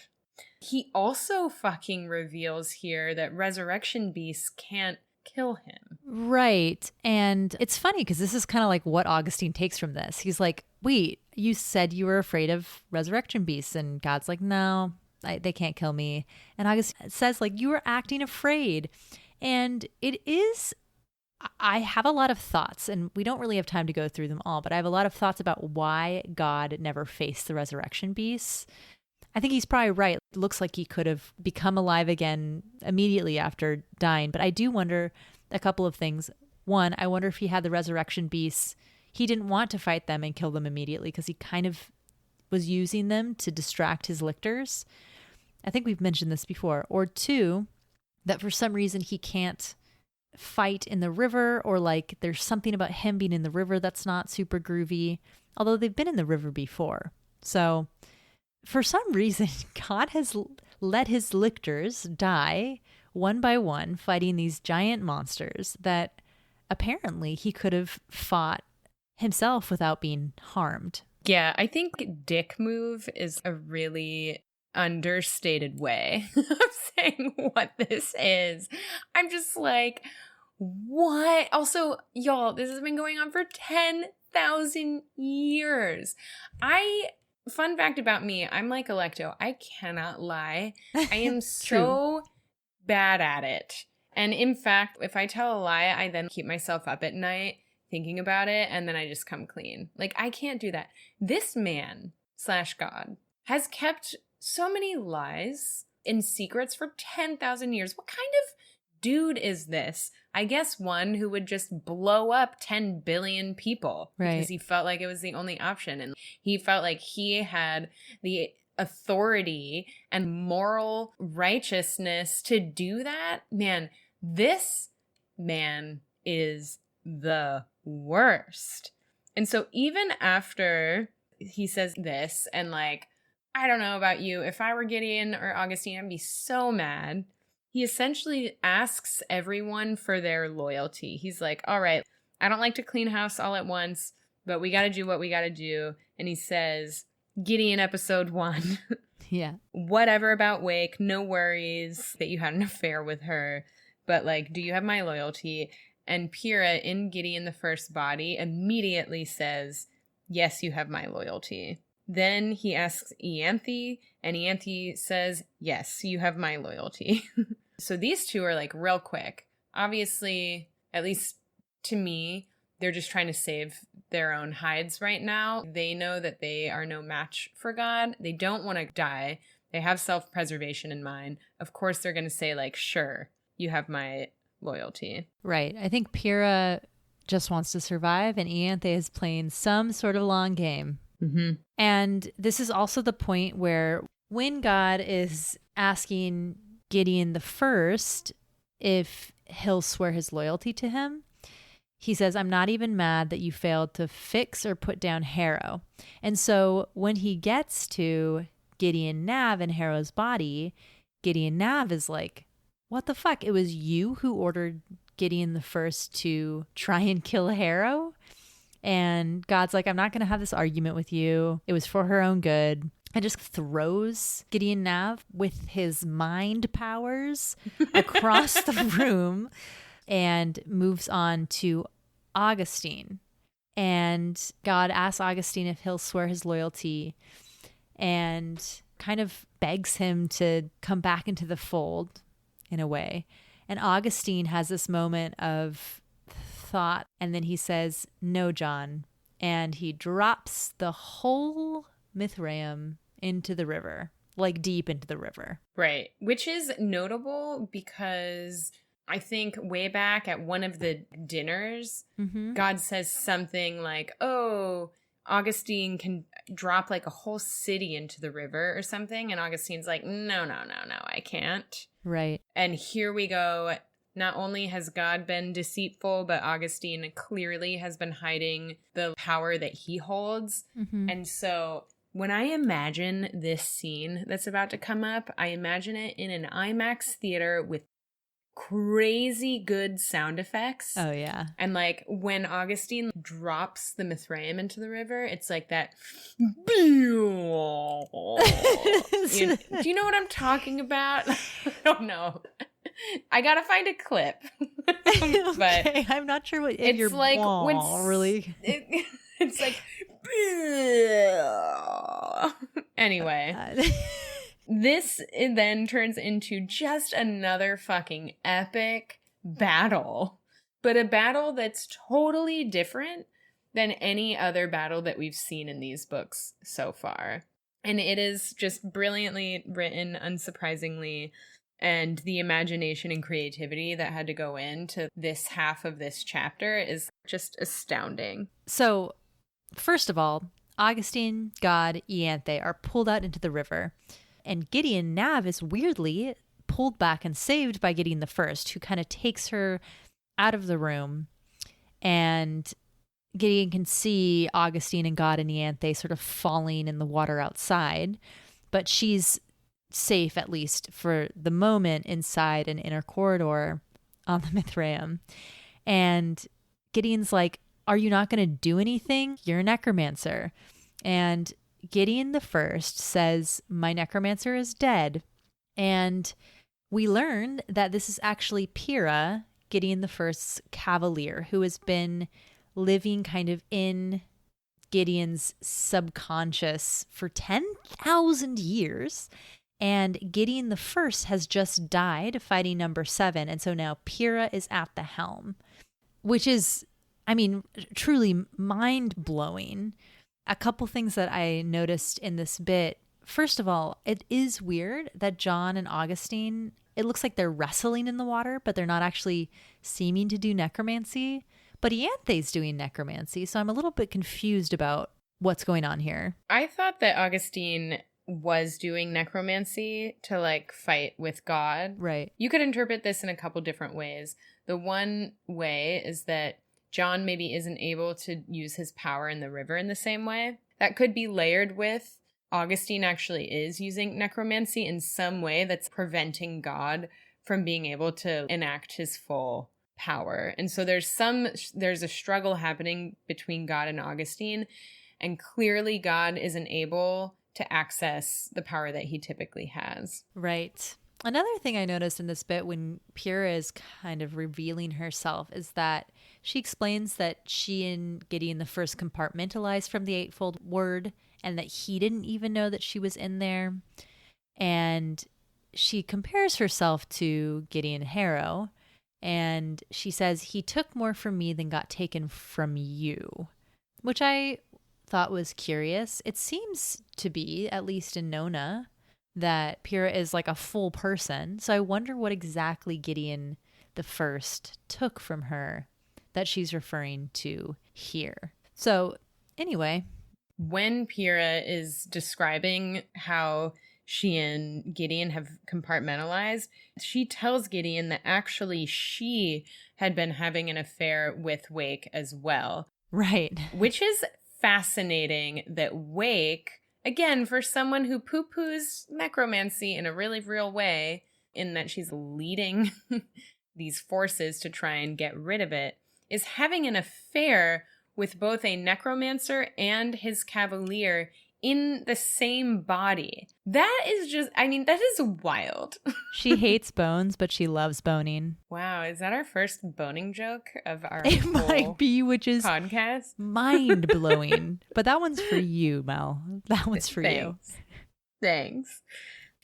He also fucking reveals here that resurrection beasts can't kill him. Right. And it's funny because this is kind of like what Augustine takes from this. He's like, wait, you said you were afraid of resurrection beasts. And God's like, no, they can't kill me. And Augustine says, like, you were acting afraid. And it is, I have a lot of thoughts, and we don't really have time to go through them all, but I have a lot of thoughts about why God never faced the resurrection beasts. I think he's probably right. It looks like he could have become alive again immediately after dying. But I do wonder a couple of things. One, I wonder if he had the resurrection beasts, he didn't want to fight them and kill them immediately because he kind of was using them to distract his lictors. I think we've mentioned this before. Or 2, that for some reason he can't fight in the river, or like there's something about him being in the river that's not super groovy, although they've been in the river before. So for some reason, God has let his lictors die one by one fighting these giant monsters that apparently he could have fought himself without being harmed. Yeah, I think dick move is a really understated way of saying what this is. I'm just like, what? Also, y'all, this has been going on for 10,000 years. Fun fact about me, I'm like Electo. I cannot lie. I am so bad at it. And in fact, if I tell a lie, I then keep myself up at night thinking about it, and then I just come clean. Like, I can't do that. This man / God has kept so many lies and secrets for 10,000 years. What kind of dude is this? I guess one who would just blow up 10 billion people because he felt like it was the only option. And he felt like he had the authority and moral righteousness to do that. Man, this man is the worst. And so even after he says this, and like, I don't know about you, if I were Gideon or Augustine, I'd be so mad. He essentially asks everyone for their loyalty. He's like, all right, I don't like to clean house all at once, but we got to do what we got to do. And he says, Gideon episode 1. Yeah. Whatever about Wake, no worries that you had an affair with her, but like, do you have my loyalty? And Pyrrha in Gideon the First body immediately says, yes, you have my loyalty. Then he asks Ianthe, and Ianthe says, yes, you have my loyalty. So these two are like real quick. Obviously, at least to me, they're just trying to save their own hides right now. They know that they are no match for God. They don't want to die. They have self-preservation in mind. Of course, they're going to say like, sure, you have my loyalty. Right. I think Pyrrha just wants to survive, and Ianthe is playing some sort of long game. Mm-hmm. And this is also the point where when God is asking Gideon the First if he'll swear his loyalty to him, he says, I'm not even mad that you failed to fix or put down Harrow. And so when he gets to Gideon Nav in Harrow's body, Gideon Nav is like, what the fuck? It was you who ordered Gideon the First to try and kill Harrow? And God's like, I'm not going to have this argument with you. It was for her own good. And just throws Gideon Nav with his mind powers across the room and moves on to Augustine. And God asks Augustine if he'll swear his loyalty and kind of begs him to come back into the fold in a way. And Augustine has this moment of thought, and then he says, no, John. And he drops the whole Mithraeum into the river, like deep into the river. Right. Which is notable because I think way back at one of the dinners, God says something like, oh, Augustine can drop like a whole city into the river or something. And Augustine's like, no, I can't. Right. And here we go. Not only has God been deceitful, but Augustine clearly has been hiding the power that he holds. And so when I imagine this scene that's about to come up, I imagine it in an IMAX theater with crazy good sound effects. Oh, yeah. And like when Augustine drops the Mithraeum into the river, it's like that. Do you know what I'm talking about? I don't know. I gotta find a clip. Okay, I'm not sure what if you're like really. It's like anyway. This then turns into just another fucking epic battle, but a battle that's totally different than any other battle that we've seen in these books so far. And it is just brilliantly written, unsurprisingly. And the imagination and creativity that had to go into this half of this chapter is just astounding. So, first of all, Augustine, God, Ianthe are pulled out into the river. And Gideon Nav is weirdly pulled back and saved by Gideon the First, who kind of takes her out of the room. And Gideon can see Augustine and God and Ianthe sort of falling in the water outside. But she's safe, at least for the moment, inside an inner corridor on the Mithraeum. And Gideon's like, are you not going to do anything? You're a necromancer. And Gideon the First says, my necromancer is dead. And we learn that this is actually Pyrrha, Gideon the First's cavalier, who has been living kind of in Gideon's subconscious for 10,000 years. And Gideon the First has just died fighting number 7. And so now Pyrrha is at the helm, which is, I mean, truly mind-blowing. A couple things that I noticed in this bit. First of all, it is weird that John and Augustine, it looks like they're wrestling in the water, but they're not actually seeming to do necromancy. But Ianthe's doing necromancy, so I'm a little bit confused about what's going on here. I thought that Augustine was doing necromancy to like fight with God. Right. You could interpret this in a couple different ways. The one way is that John maybe isn't able to use his power in the river in the same way. That could be layered with Augustine actually is using necromancy in some way that's preventing God from being able to enact his full power. And so there's a struggle happening between God and Augustine, and clearly God isn't able to access the power that he typically has. Right. Another thing I noticed in this bit when Pyrrha is kind of revealing herself is that she explains that she and Gideon the First compartmentalized from the Eightfold Word and that he didn't even know that she was in there. And she compares herself to Gideon Harrow, and she says, he took more from me than got taken from you, which I thought was curious. It seems to be, at least in Nona, that Pyrrha is like a full person. So I wonder what exactly Gideon the First took from her that she's referring to here. So anyway. When Pyrrha is describing how she and Gideon have compartmentalized, she tells Gideon that actually she had been having an affair with Wake as well. Right. Which is fascinating that Wake, again, for someone who poo-poos necromancy in a really real way, in that she's leading these forces to try and get rid of it, is having an affair with both a necromancer and his cavalier in the same body. That is just, I mean, that is wild. She hates bones, but she loves boning. Wow, is that our first boning joke of our It might be, which is podcast? mind-blowing. But that one's for you, Mel. That one's for you. Thanks.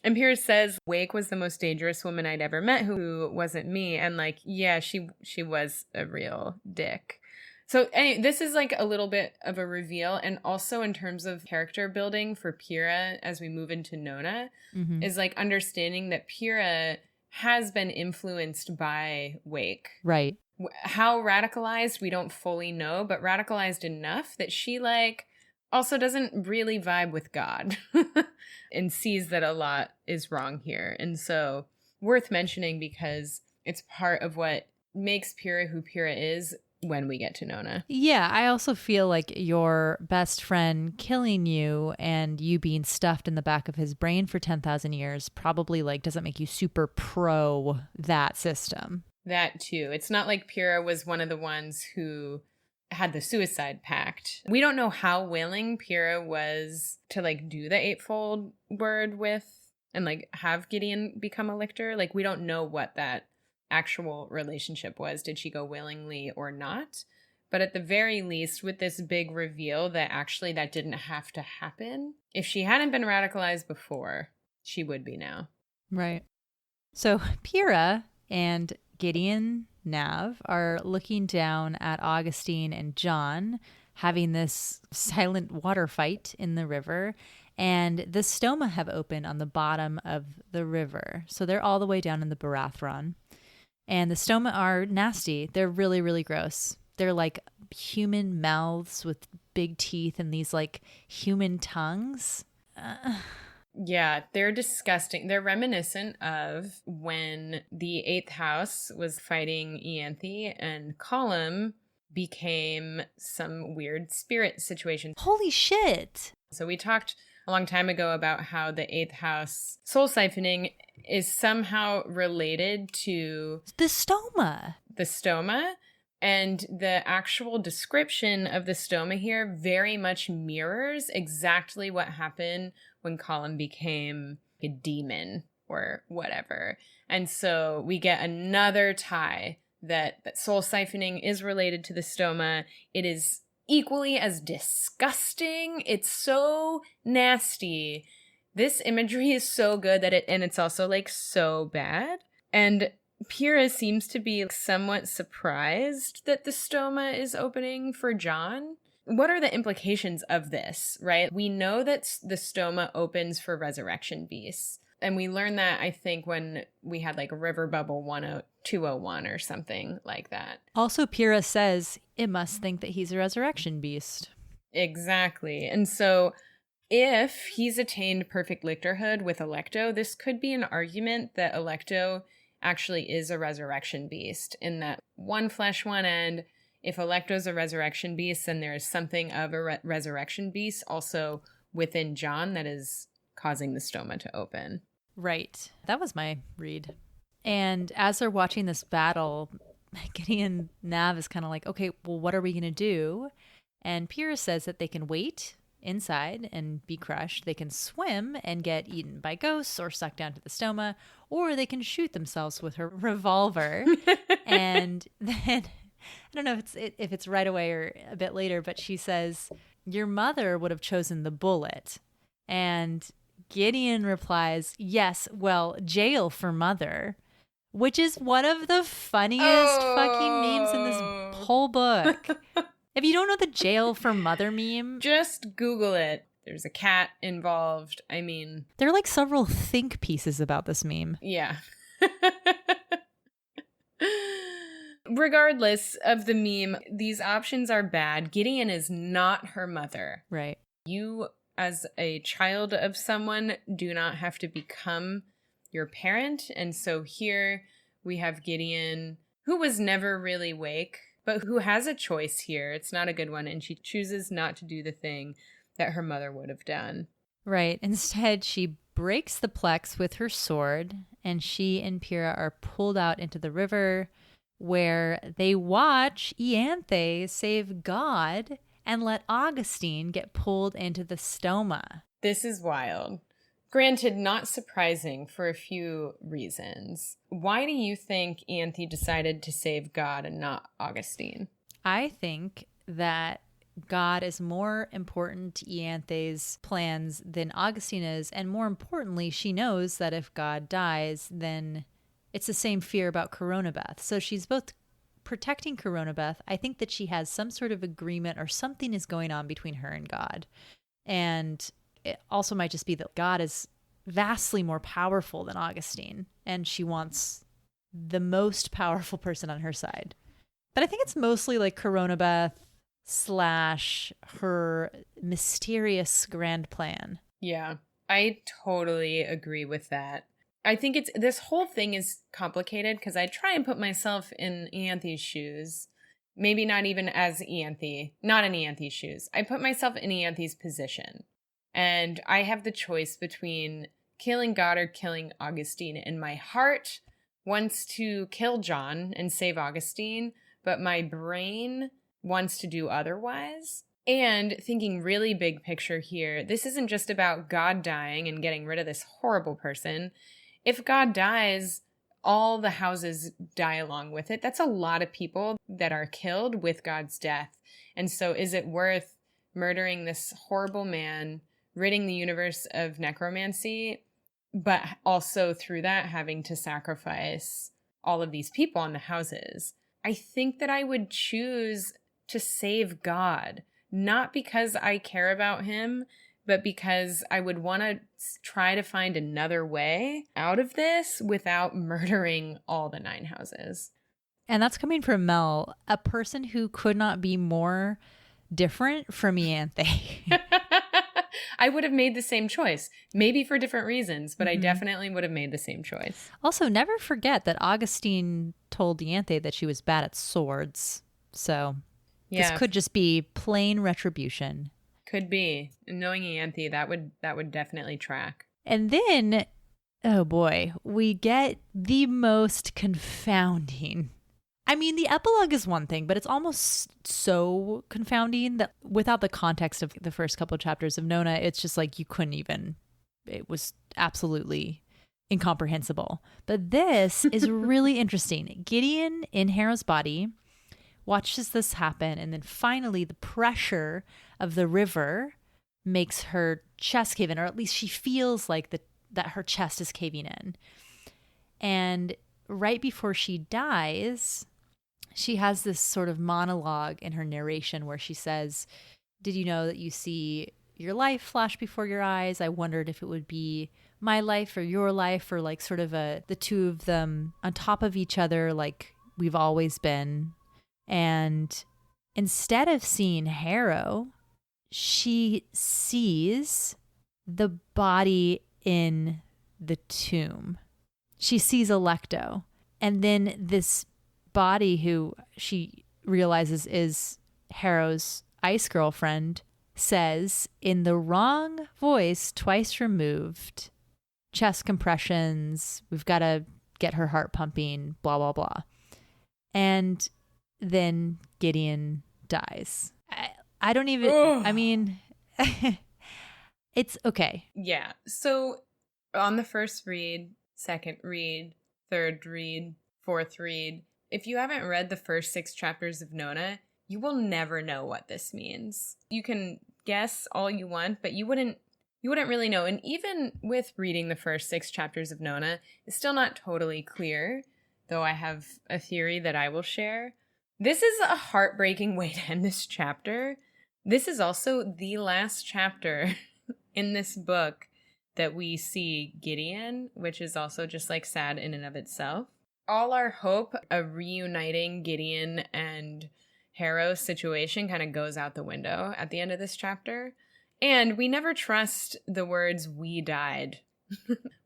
And Pyrrha says, Wake was the most dangerous woman I'd ever met who wasn't me. And like, yeah, she was a real dick. So anyway, this is like a little bit of a reveal. And also in terms of character building for Pyrrha as we move into Nona, is like understanding that Pyrrha has been influenced by Wake. Right. How radicalized, we don't fully know, but radicalized enough that she like also doesn't really vibe with God and sees that a lot is wrong here. And so worth mentioning because it's part of what makes Pyrrha who Pyrrha is when we get to Nona. Yeah, I also feel like your best friend killing you and you being stuffed in the back of his brain for 10,000 years probably like doesn't make you super pro that system. That too. It's not like Pyrrha was one of the ones who had the suicide pact. We don't know how willing Pyrrha was to like do the Eightfold Word with and like have Gideon become a lictor. Like we don't know what that actual relationship was. Did she go willingly or not? But at the very least, with this big reveal that actually that didn't have to happen, if she hadn't been radicalized before, she would be now. Right. So Pyrrha and Gideon Nav are looking down at Augustine and John having this silent water fight in the river, and the stoma have opened on the bottom of the river. So they're all the way down in the Barathron. And the stoma are nasty. They're really, really gross. They're like human mouths with big teeth and these like human tongues. Yeah, they're disgusting. They're reminiscent of when the Eighth House was fighting Ianthe and Column became some weird spirit situation. Holy shit. So we talked a long time ago about how the Eighth House soul siphoning is somehow related to the stoma. The stoma. And the actual description of the stoma here very much mirrors exactly what happened when Colin became a demon or whatever. And so we get another tie that soul siphoning is related to the stoma. It is equally as disgusting. It's so nasty. This imagery is so good that it's also like so bad. And Pyrrha seems to be somewhat surprised that the stoma is opening for John. What are the implications of this, right? We know that the stoma opens for resurrection beasts. And we learned that, I think, when we had like River Bubble 201 or something like that. Also, Pyrrha says it must think that he's a resurrection beast. Exactly. And so if he's attained perfect lictorhood with Alecto, this could be an argument that Alecto actually is a resurrection beast, in that one flesh, one end. If Alecto's a resurrection beast, then there is something of a resurrection beast also within John that is causing the stoma to open. Right. That was my read. And as they're watching this battle, Gideon Nav is kind of like, okay, well, what are we going to do? And Pyrrha says that they can wait inside and be crushed. They can swim and get eaten by ghosts or sucked down to the stoma, or they can shoot themselves with her revolver. And then, I don't know if it's right away or a bit later, but she says, your mother would have chosen the bullet. And Gideon replies, yes, well, jail for mother, which is one of the funniest fucking memes in this whole book. If you don't know the jail for mother meme, just Google it. There's a cat involved. I mean, there are like several think pieces about this meme. Yeah. Regardless of the meme, these options are bad. Gideon is not her mother. Right. You, as a child of someone, do not have to become your parent. And so here we have Gideon, who was never really Wake, but who has a choice here. It's not a good one. And she chooses not to do the thing that her mother would have done. Right. Instead, she breaks the plex with her sword, and she and Pyrrha are pulled out into the river, where they watch Ianthe save God and let Augustine get pulled into the stoma. This is wild. Granted, not surprising for a few reasons. Why do you think Ianthe decided to save God and not Augustine? I think that God is more important to Ianthe's plans than Augustine is, and more importantly, she knows that if God dies, then it's the same fear about Coronabeth. So she's both protecting Coronabeth. I think that she has some sort of agreement or something is going on between her and God. And it also might just be that God is vastly more powerful than Augustine, and she wants the most powerful person on her side. But I think it's mostly like Coronabeth / her mysterious grand plan. Yeah, I totally agree with that. I think this whole thing is complicated because I try and put myself in Ianthe's shoes. Maybe not even as Ianthe, not in Ianthe's shoes. I put myself in Ianthe's position. And I have the choice between killing God or killing Augustine. And my heart wants to kill John and save Augustine, but my brain wants to do otherwise. And thinking really big picture here, this isn't just about God dying and getting rid of this horrible person. If God dies, all the houses die along with it. That's a lot of people that are killed with God's death. And so is it worth murdering this horrible man, ridding the universe of necromancy, but also through that having to sacrifice all of these people on the houses? I think that I would choose to save God, not because I care about him, but because I would want to try to find another way out of this without murdering all the 9 houses. And that's coming from Mel, a person who could not be more different from Ianthe. I would have made the same choice, maybe for different reasons, but I definitely would have made the same choice. Also, never forget that Augustine told Ianthe that she was bad at swords. So this could just be plain retribution. Could be. And knowing Ianthe, that would definitely track. And then, oh boy, we get the most confounding. I mean, the epilogue is one thing, but it's almost so confounding that without the context of the first couple of chapters of Nona, it's just like you couldn't even, it was absolutely incomprehensible. But this is really interesting. Gideon in Harrow's body watches this happen, and then finally the pressure of the river makes her chest cave in, or at least she feels like that her chest is caving in. And right before she dies, she has this sort of monologue in her narration where she says, "Did you know that you see your life flash before your eyes? I wondered if it would be my life or your life, or like sort of the two of them on top of each other like we've always been." And instead of seeing Harrow, she sees the body in the tomb. She sees Alecto. And then this body, who she realizes is Harrow's ice girlfriend, says in the wrong voice, twice removed, chest compressions, we've got to get her heart pumping, blah, blah, blah. And then Gideon dies. I don't even, I mean, it's okay. Yeah. So on the first read, second read, third read, fourth read, if you haven't read the first 6 chapters of Nona, you will never know what this means. You can guess all you want, but you wouldn't really know. And even with reading the first 6 chapters of Nona, it's still not totally clear, though I have a theory that I will share. This is a heartbreaking way to end this chapter. This is also the last chapter in this book that we see Gideon, which is also just like sad in and of itself. All our hope of reuniting Gideon and Harrow's situation kind of goes out the window at the end of this chapter. And we never trust the words "we died."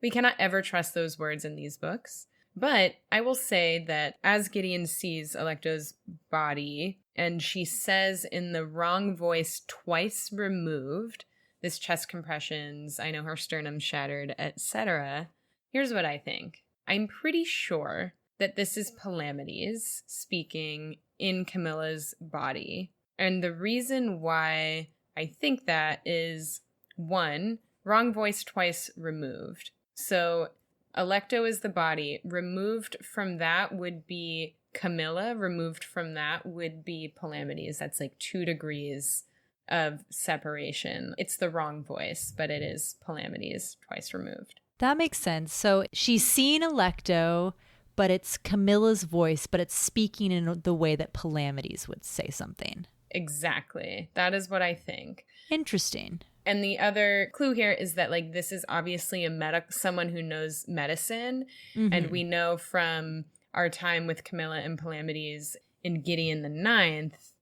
We cannot ever trust those words in these books. But I will say that as Gideon sees Alecto's body, and she says in the wrong voice, twice removed, this chest compressions, I know her sternum shattered, etc. Here's what I think. I'm pretty sure that this is Palamedes speaking in Camilla's body. And the reason why I think that is, 1, wrong voice twice removed. So Alecto is the body. Removed from that would be Camilla. Removed from that would be Palamedes. That's like 2 degrees of separation. It's the wrong voice, but it is Palamedes twice removed. That makes sense. So she's seen Alecto, but it's Camilla's voice, but it's speaking in the way that Palamedes would say something. Exactly. That is what I think. Interesting. And the other clue here is that, like, this is obviously someone who knows medicine. Mm-hmm. And we know from our time with Camilla and Palamedes in Gideon the Ninth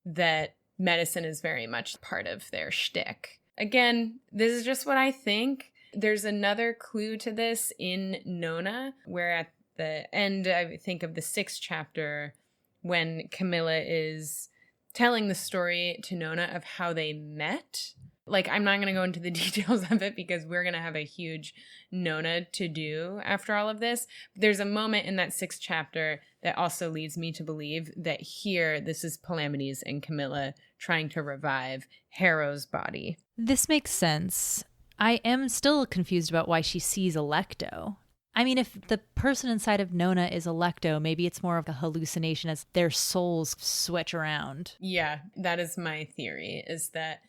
that medicine is very much part of their shtick. Again, this is just what I think. There's another clue to this in Nona, where at the end, I think, of the 6th chapter, when Camilla is telling the story to Nona of how they met. Like, I'm not going to go into the details of it because we're going to have a huge Nona to do after all of this. There's a moment in that 6th chapter that also leads me to believe that here, this is Palamedes and Camilla trying to revive Harrow's body. This makes sense. I am still confused about why she sees Alecto. I mean, if the person inside of Nona is Alecto, maybe it's more of a hallucination as their souls switch around. Yeah, that is my theory, is that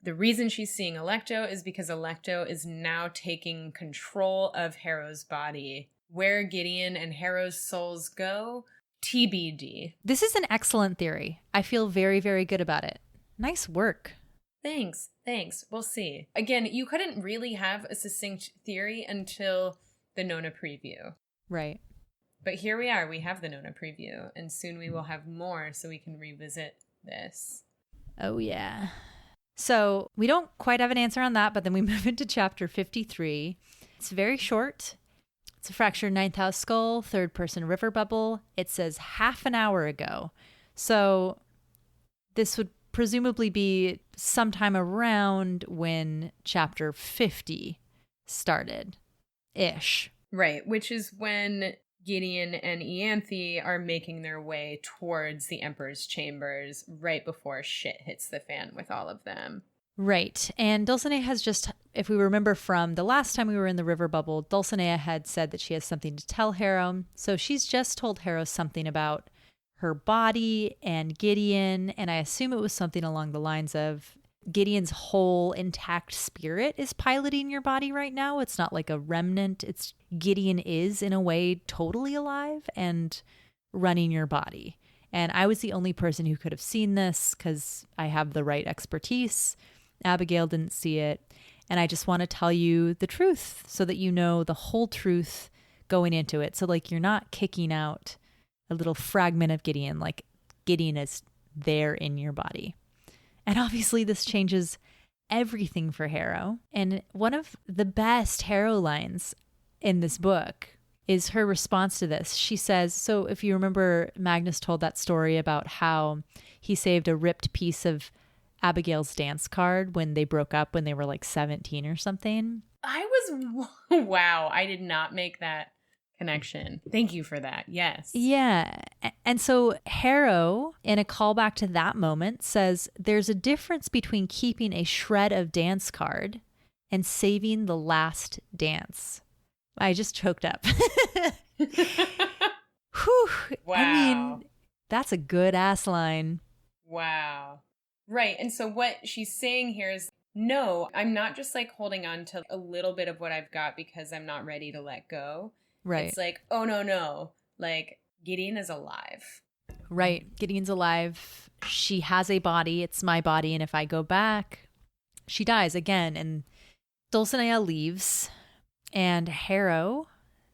the reason she's seeing Alecto is because Alecto is now taking control of Harrow's body. Where Gideon and Harrow's souls go, TBD. This is an excellent theory. I feel very, very good about it. Nice work. Thanks. We'll see. Again, you couldn't really have a succinct theory until the Nona preview. Right. But here we are. We have the Nona preview, and soon we will have more so we can revisit this. Oh, yeah. So we don't quite have an answer on that, but then we move into chapter 53. It's very short. It's a fractured ninth house skull, third person river bubble. It says half an hour ago. So this would presumably be sometime around when chapter 50 started-ish. Right, which is when Gideon and Ianthe are making their way towards the Emperor's chambers right before shit hits the fan with all of them. Right. And Dulcinea has just, if we remember from the last time we were in the river bubble, Dulcinea had said that she has something to tell Harrow. So she's just told Harrow something about her body and Gideon. And I assume it was something along the lines of Gideon's whole intact spirit is piloting your body right now. It's not like a remnant. It's Gideon is in a way totally alive and running your body. And I was the only person who could have seen this because I have the right expertise. Abigail didn't see it. And I just want to tell you the truth so that you know the whole truth going into it. So like you're not kicking out a little fragment of Gideon, like Gideon is there in your body. And obviously this changes everything for Harrow. And one of the best Harrow lines in this book is her response to this. She says, so if you remember, Magnus told that story about how he saved a ripped piece of Abigail's dance card when they broke up when they were like 17 or something. Wow, I did not make that connection. Thank you for that. Yes. Yeah. And so Harrow, in a callback to that moment, says there's a difference between keeping a shred of dance card and saving the last dance. I just choked up. Whew. Wow. I mean, that's a good ass line. Wow. Right. And so what she's saying here is, no, I'm not just like holding on to a little bit of what I've got because I'm not ready to let go. Right. It's like, oh, no. Like, Gideon is alive. Right. Gideon's alive. She has a body. It's my body. And if I go back, she dies again. And Dulcinea leaves. And Harrow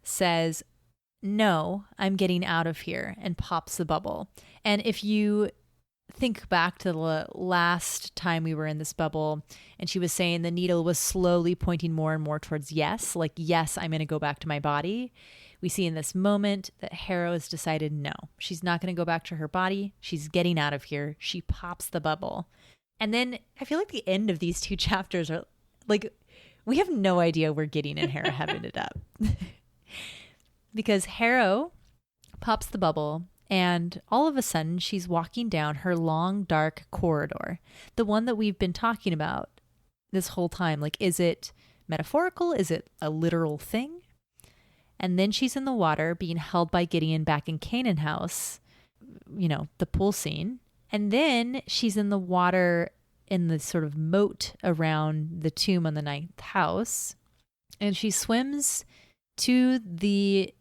says, no, I'm getting out of here, and pops the bubble. And if you think back to the last time we were in this bubble, and she was saying the needle was slowly pointing more and more towards yes, like, yes, I'm going to go back to my body. We see in this moment that Harrow has decided no, she's not going to go back to her body. She's getting out of here. She pops the bubble. And then I feel like the end of these two chapters are like, we have no idea where Gideon and Harrow have ended up. Because Harrow pops the bubble, and all of a sudden she's walking down her long, dark corridor, the one that we've been talking about this whole time. Like, is it metaphorical? Is it a literal thing? And then she's in the water being held by Gideon back in Canaan House, you know, the pool scene. And then she's in the water in the sort of moat around the tomb on the ninth house. And she swims to the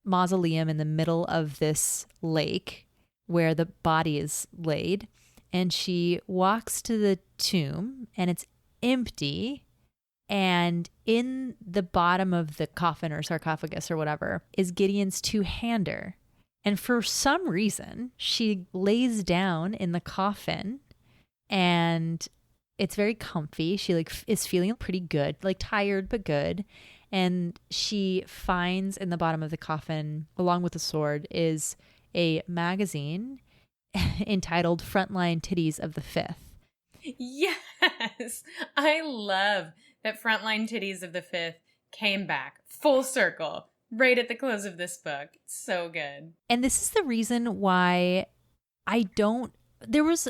mausoleum in the middle of this lake where the body is laid. And she walks to the tomb, and it's empty. And in the bottom of the coffin or sarcophagus or whatever is Gideon's two-hander. And for some reason, she lays down in the coffin, and it's very comfy. She like is feeling pretty good, like tired but good. And she finds in the bottom of the coffin, along with the sword, is a magazine entitled Frontline Titties of the Fifth. Yes, I love that Frontline Titties of the Fifth came back full circle right at the close of this book. It's so good. And this is the reason why there was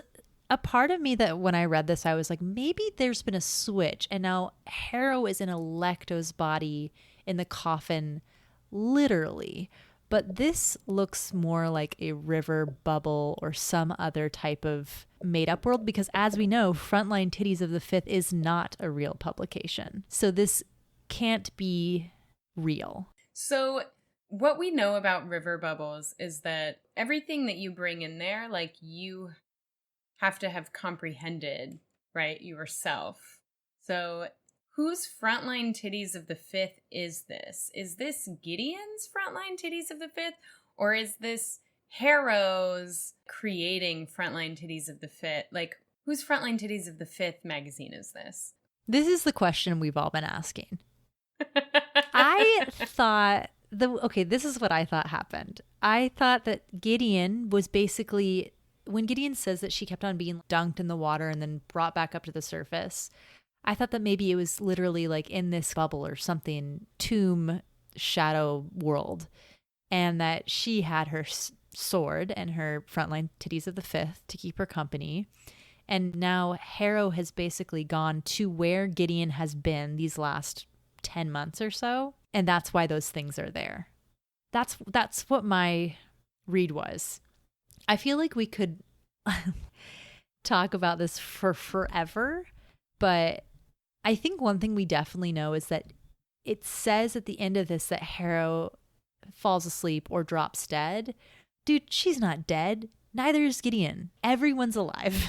a part of me that when I read this, I was like, maybe there's been a switch. And now Harrow is in Electo's body in the coffin, literally. But this looks more like a river bubble or some other type of made-up world, because as we know, Frontline Titties of the Fifth is not a real publication. So this can't be real. So what we know about river bubbles is that everything that you bring in there, like, you have to have comprehended, right, yourself. So whose frontline titties of the fifth is this? Is this Gideon's frontline titties of the fifth? Or is this Harrow's creating frontline titties of the fifth? Like, whose frontline titties of the fifth magazine is this? This is the question we've all been asking. I thought this is what I thought happened. I thought that Gideon was basically, when Gideon says that she kept on being dunked in the water and then brought back up to the surface, I thought that maybe it was literally like in this bubble or something, tomb shadow world, and that she had her sword and her frontline titties of the fifth to keep her company. And now Harrow has basically gone to where Gideon has been these last 10 months or so. And that's why those things are there. That's what my read was. I feel like we could talk about this for forever, but I think one thing we definitely know is that it says at the end of this that Harrow falls asleep or drops dead. Dude, she's not dead. Neither is Gideon. Everyone's alive.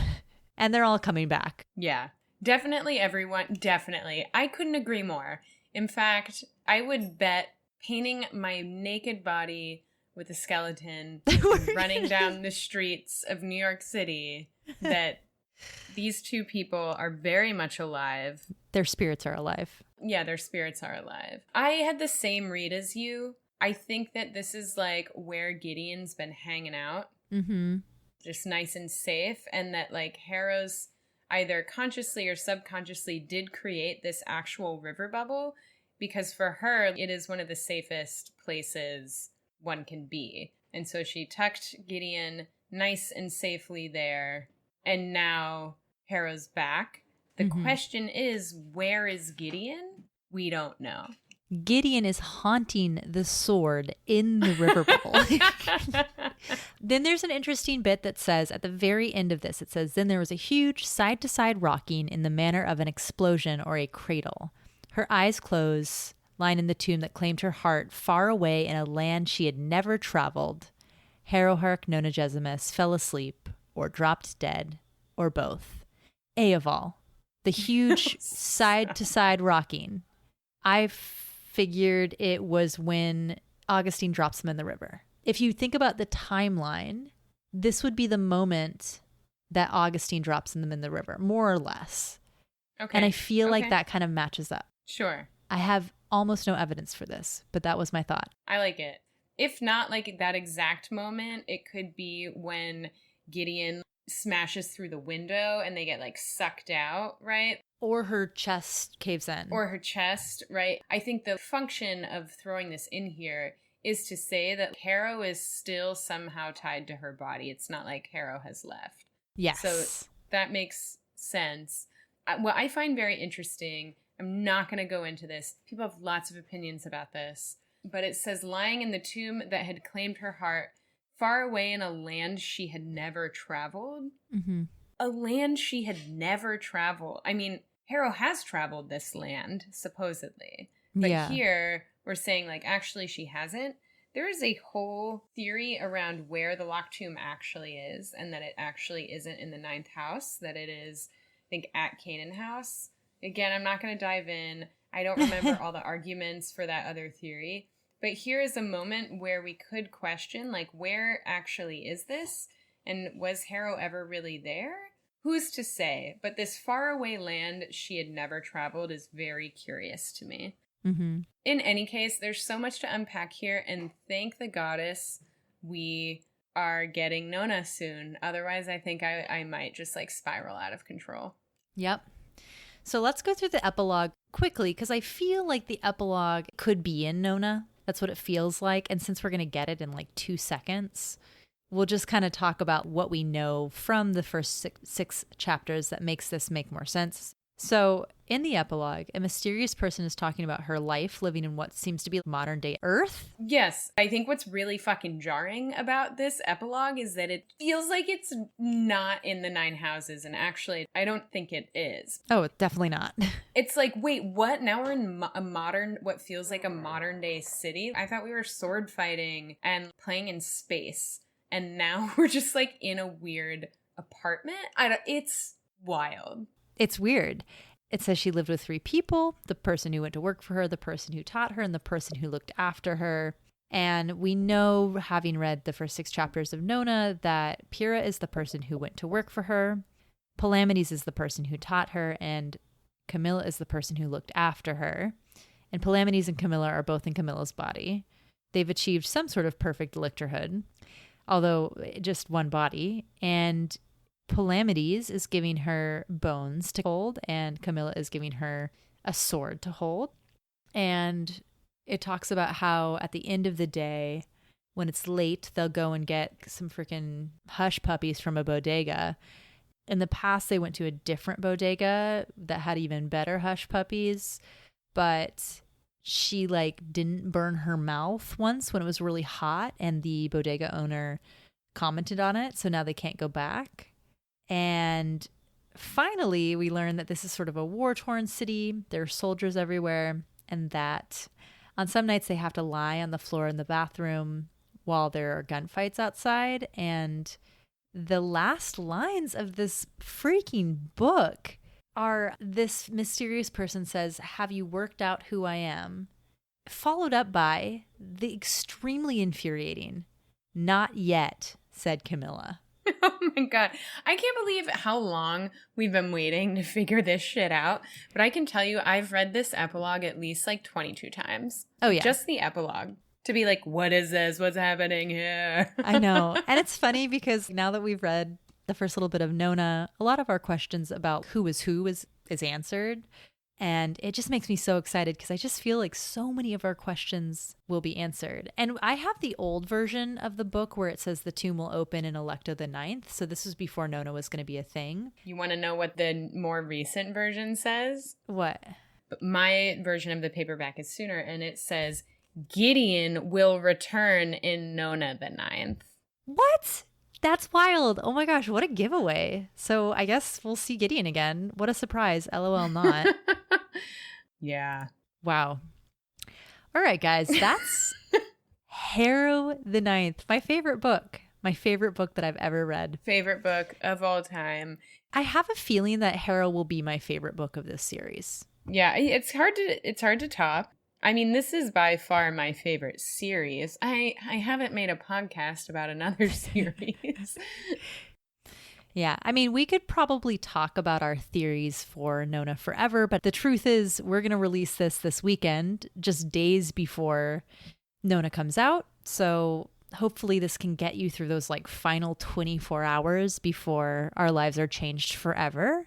And they're all coming back. Yeah, definitely everyone. Definitely. I couldn't agree more. In fact, I would bet painting my naked body with a skeleton running down the streets of New York City that these two people are very much alive. Their spirits are alive. Yeah, their spirits are alive. I had the same read as you. I think that this is like where Gideon's been hanging out. Mm-hmm. Just nice and safe. And that like Harrow's either consciously or subconsciously did create this actual river bubble, because for her, it is one of the safest places one can be. And so she tucked Gideon nice and safely there. And now Harrow's back. The question is, where is Gideon? We don't know. Gideon is haunting the sword in the river bubble. Then there's an interesting bit that says at the very end of this, it says, then there was a huge side-to-side rocking in the manner of an explosion or a cradle. Her eyes close, lying in the tomb that claimed her heart, far away in a land she had never traveled. Harrowhark Nonagesimus fell asleep or dropped dead or both. Eoval, the huge side-to-side rocking. I figured it was when Augustine drops them in the river. If you think about the timeline, this would be the moment that Augustine drops them in the river, more or less. Okay. And I feel like that kind of matches up. Sure. I have almost no evidence for this, but that was my thought. I like it. If not like that exact moment, it could be when Gideon smashes through the window and they get like sucked out, right? Or her chest caves in. Or her chest, right? I think the function of throwing this in here is to say that Harrow is still somehow tied to her body. It's not like Harrow has left. Yes. So that makes sense. What I find very interesting, I'm not going to go into this. People have lots of opinions about this. But it says, lying in the tomb that had claimed her heart, far away in a land she had never traveled. Mm-hmm. A land she had never traveled. I mean, Harrow has traveled this land, supposedly. But here, we're saying, like, actually she hasn't. There is a whole theory around where the locked tomb actually is, and that it actually isn't in the ninth house, that it is, I think, at Canaan House. Again, I'm not going to dive in. I don't remember all the arguments for that other theory. But here is a moment where we could question, like, where actually is this? And was Harrow ever really there? Who's to say? But this faraway land she had never traveled is very curious to me. Mm-hmm. In any case, there's so much to unpack here, and thank the goddess we are getting Nona soon. Otherwise, I think I might just like spiral out of control. Yep. So let's go through the epilogue quickly, because I feel like the epilogue could be in Nona. That's what it feels like. And since we're going to get it in like 2 seconds, we'll just kind of talk about what we know from the first six chapters that makes this make more sense. So in the epilogue, a mysterious person is talking about her life living in what seems to be modern day Earth. Yes. I think what's really fucking jarring about this epilogue is that it feels like it's not in the 9 houses. And actually, I don't think it is. Oh, definitely not. It's like, wait, what? Now we're in a modern, what feels like a modern day city? I thought we were sword fighting and playing in space. And now we're just like in a weird apartment. It's wild. It's weird. it says she lived with 3 people, the person who went to work for her, the person who taught her, and the person who looked after her. And we know, having read the first 6 chapters of Nona, that Pyrrha is the person who went to work for her, Palamedes is the person who taught her, and Camilla is the person who looked after her. And Palamedes and Camilla are both in Camilla's body. They've achieved some sort of perfect lictorhood, although just one body. And Palamedes is giving her bones to hold, and Camilla is giving her a sword to hold. And it talks about how at the end of the day, when it's late, they'll go and get some freaking hush puppies from a bodega. In the past, they went to a different bodega that had even better hush puppies, but she didn't burn her mouth once when it was really hot, and the bodega owner commented on it. So now they can't go back. And finally, we learn that this is sort of a war-torn city. There are soldiers everywhere, and that on some nights they have to lie on the floor in the bathroom while there are gunfights outside. And the last lines of this freaking book are, this mysterious person says, "Have you worked out who I am?" Followed up by the extremely infuriating, "Not yet," said Camilla. Oh my God. I can't believe how long we've been waiting to figure this shit out. But I can tell you, I've read this epilogue at least 22 times. Oh, yeah. Just the epilogue. To be like, what is this? What's happening here? I know. And it's funny because now that we've read the first little bit of Nona, a lot of our questions about who is answered. And it just makes me so excited because I just feel like so many of our questions will be answered. And I have the old version of the book where it says the tomb will open in Harrow the Ninth. So this was before Nona was going to be a thing. You want to know what the more recent version says? What? My version of the paperback is sooner, and it says Gideon will return in Nona the Ninth. What? That's wild. Oh my gosh, what a giveaway. So I guess we'll see Gideon again. What a surprise. LOL not. Yeah. Wow. All right, guys. That's Harrow the Ninth. My favorite book. My favorite book that I've ever read. Favorite book of all time. I have a feeling that Harrow will be my favorite book of this series. Yeah, it's hard to top. I mean, this is by far my favorite series. I haven't made a podcast about another series. Yeah, I mean, we could probably talk about our theories for Nona forever, but the truth is we're going to release this weekend, just days before Nona comes out. So hopefully this can get you through those final 24 hours before our lives are changed forever.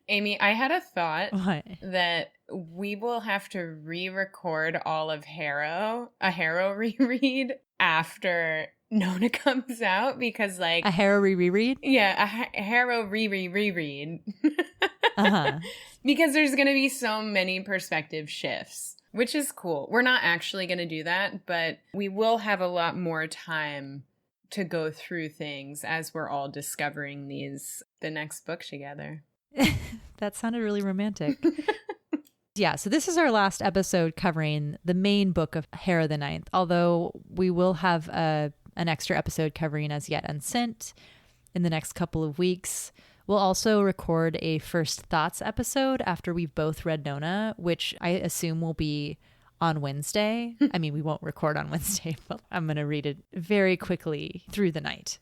Amy, I had a thought. What? That we will have to re-record all of Harrow, a Harrow reread after Nona comes out, because a Harrow reread? Yeah, a Harrow reread. Uh-huh. Because there's going to be so many perspective shifts, which is cool. We're not actually going to do that, but we will have a lot more time to go through things as we're all discovering the next book together. That sounded really romantic. Yeah, so this is our last episode covering the main book of Harrow the Ninth, although we will have an extra episode covering As Yet Unsent in the next couple of weeks. We'll also record a first thoughts episode after we've both read Nona, which I assume will be on Wednesday. I mean, we won't record on Wednesday, but I'm going to read it very quickly through the night.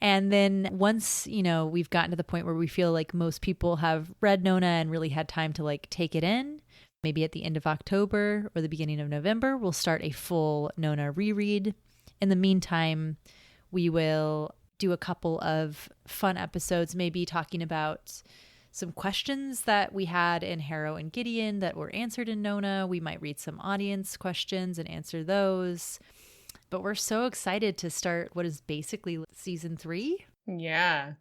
And then once, we've gotten to the point where we feel like most people have read Nona and really had time to take it in, maybe at the end of October or the beginning of November, we'll start a full Nona reread. In the meantime, we will do a couple of fun episodes, maybe talking about some questions that we had in Harrow and Gideon that were answered in Nona. We might read some audience questions and answer those. But we're so excited to start what is basically season 3. Yeah.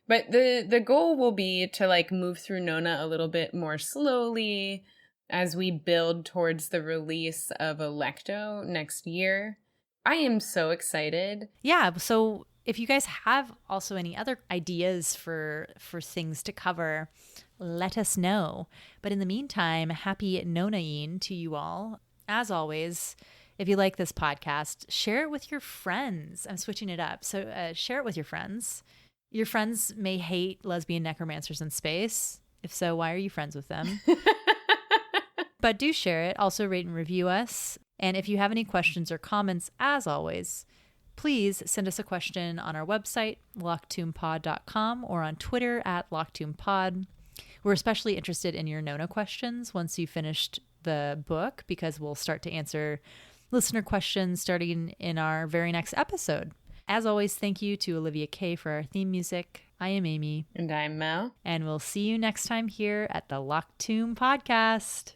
But the goal will be to move through Nona a little bit more slowly as we build towards the release of Electo next year. I am so excited. Yeah. So if you guys have also any other ideas for things to cover, let us know. But in the meantime, happy Nona-ing to you all. As always, if you like this podcast, share it with your friends. I'm switching it up. So share it with your friends. Your friends may hate lesbian necromancers in space. If so, why are you friends with them? But do share it. Also rate and review us. And if you have any questions or comments, as always, please send us a question on our website, locktoompod.com, or on Twitter at locktoompod. We're especially interested in your Nona questions once you've finished the book, because we'll start to answer listener questions starting in our very next episode. As always, thank you to Olivia K for our theme music. I am Amy. And I'm Mel. And we'll see you next time here at the Locked Tomb Podcast.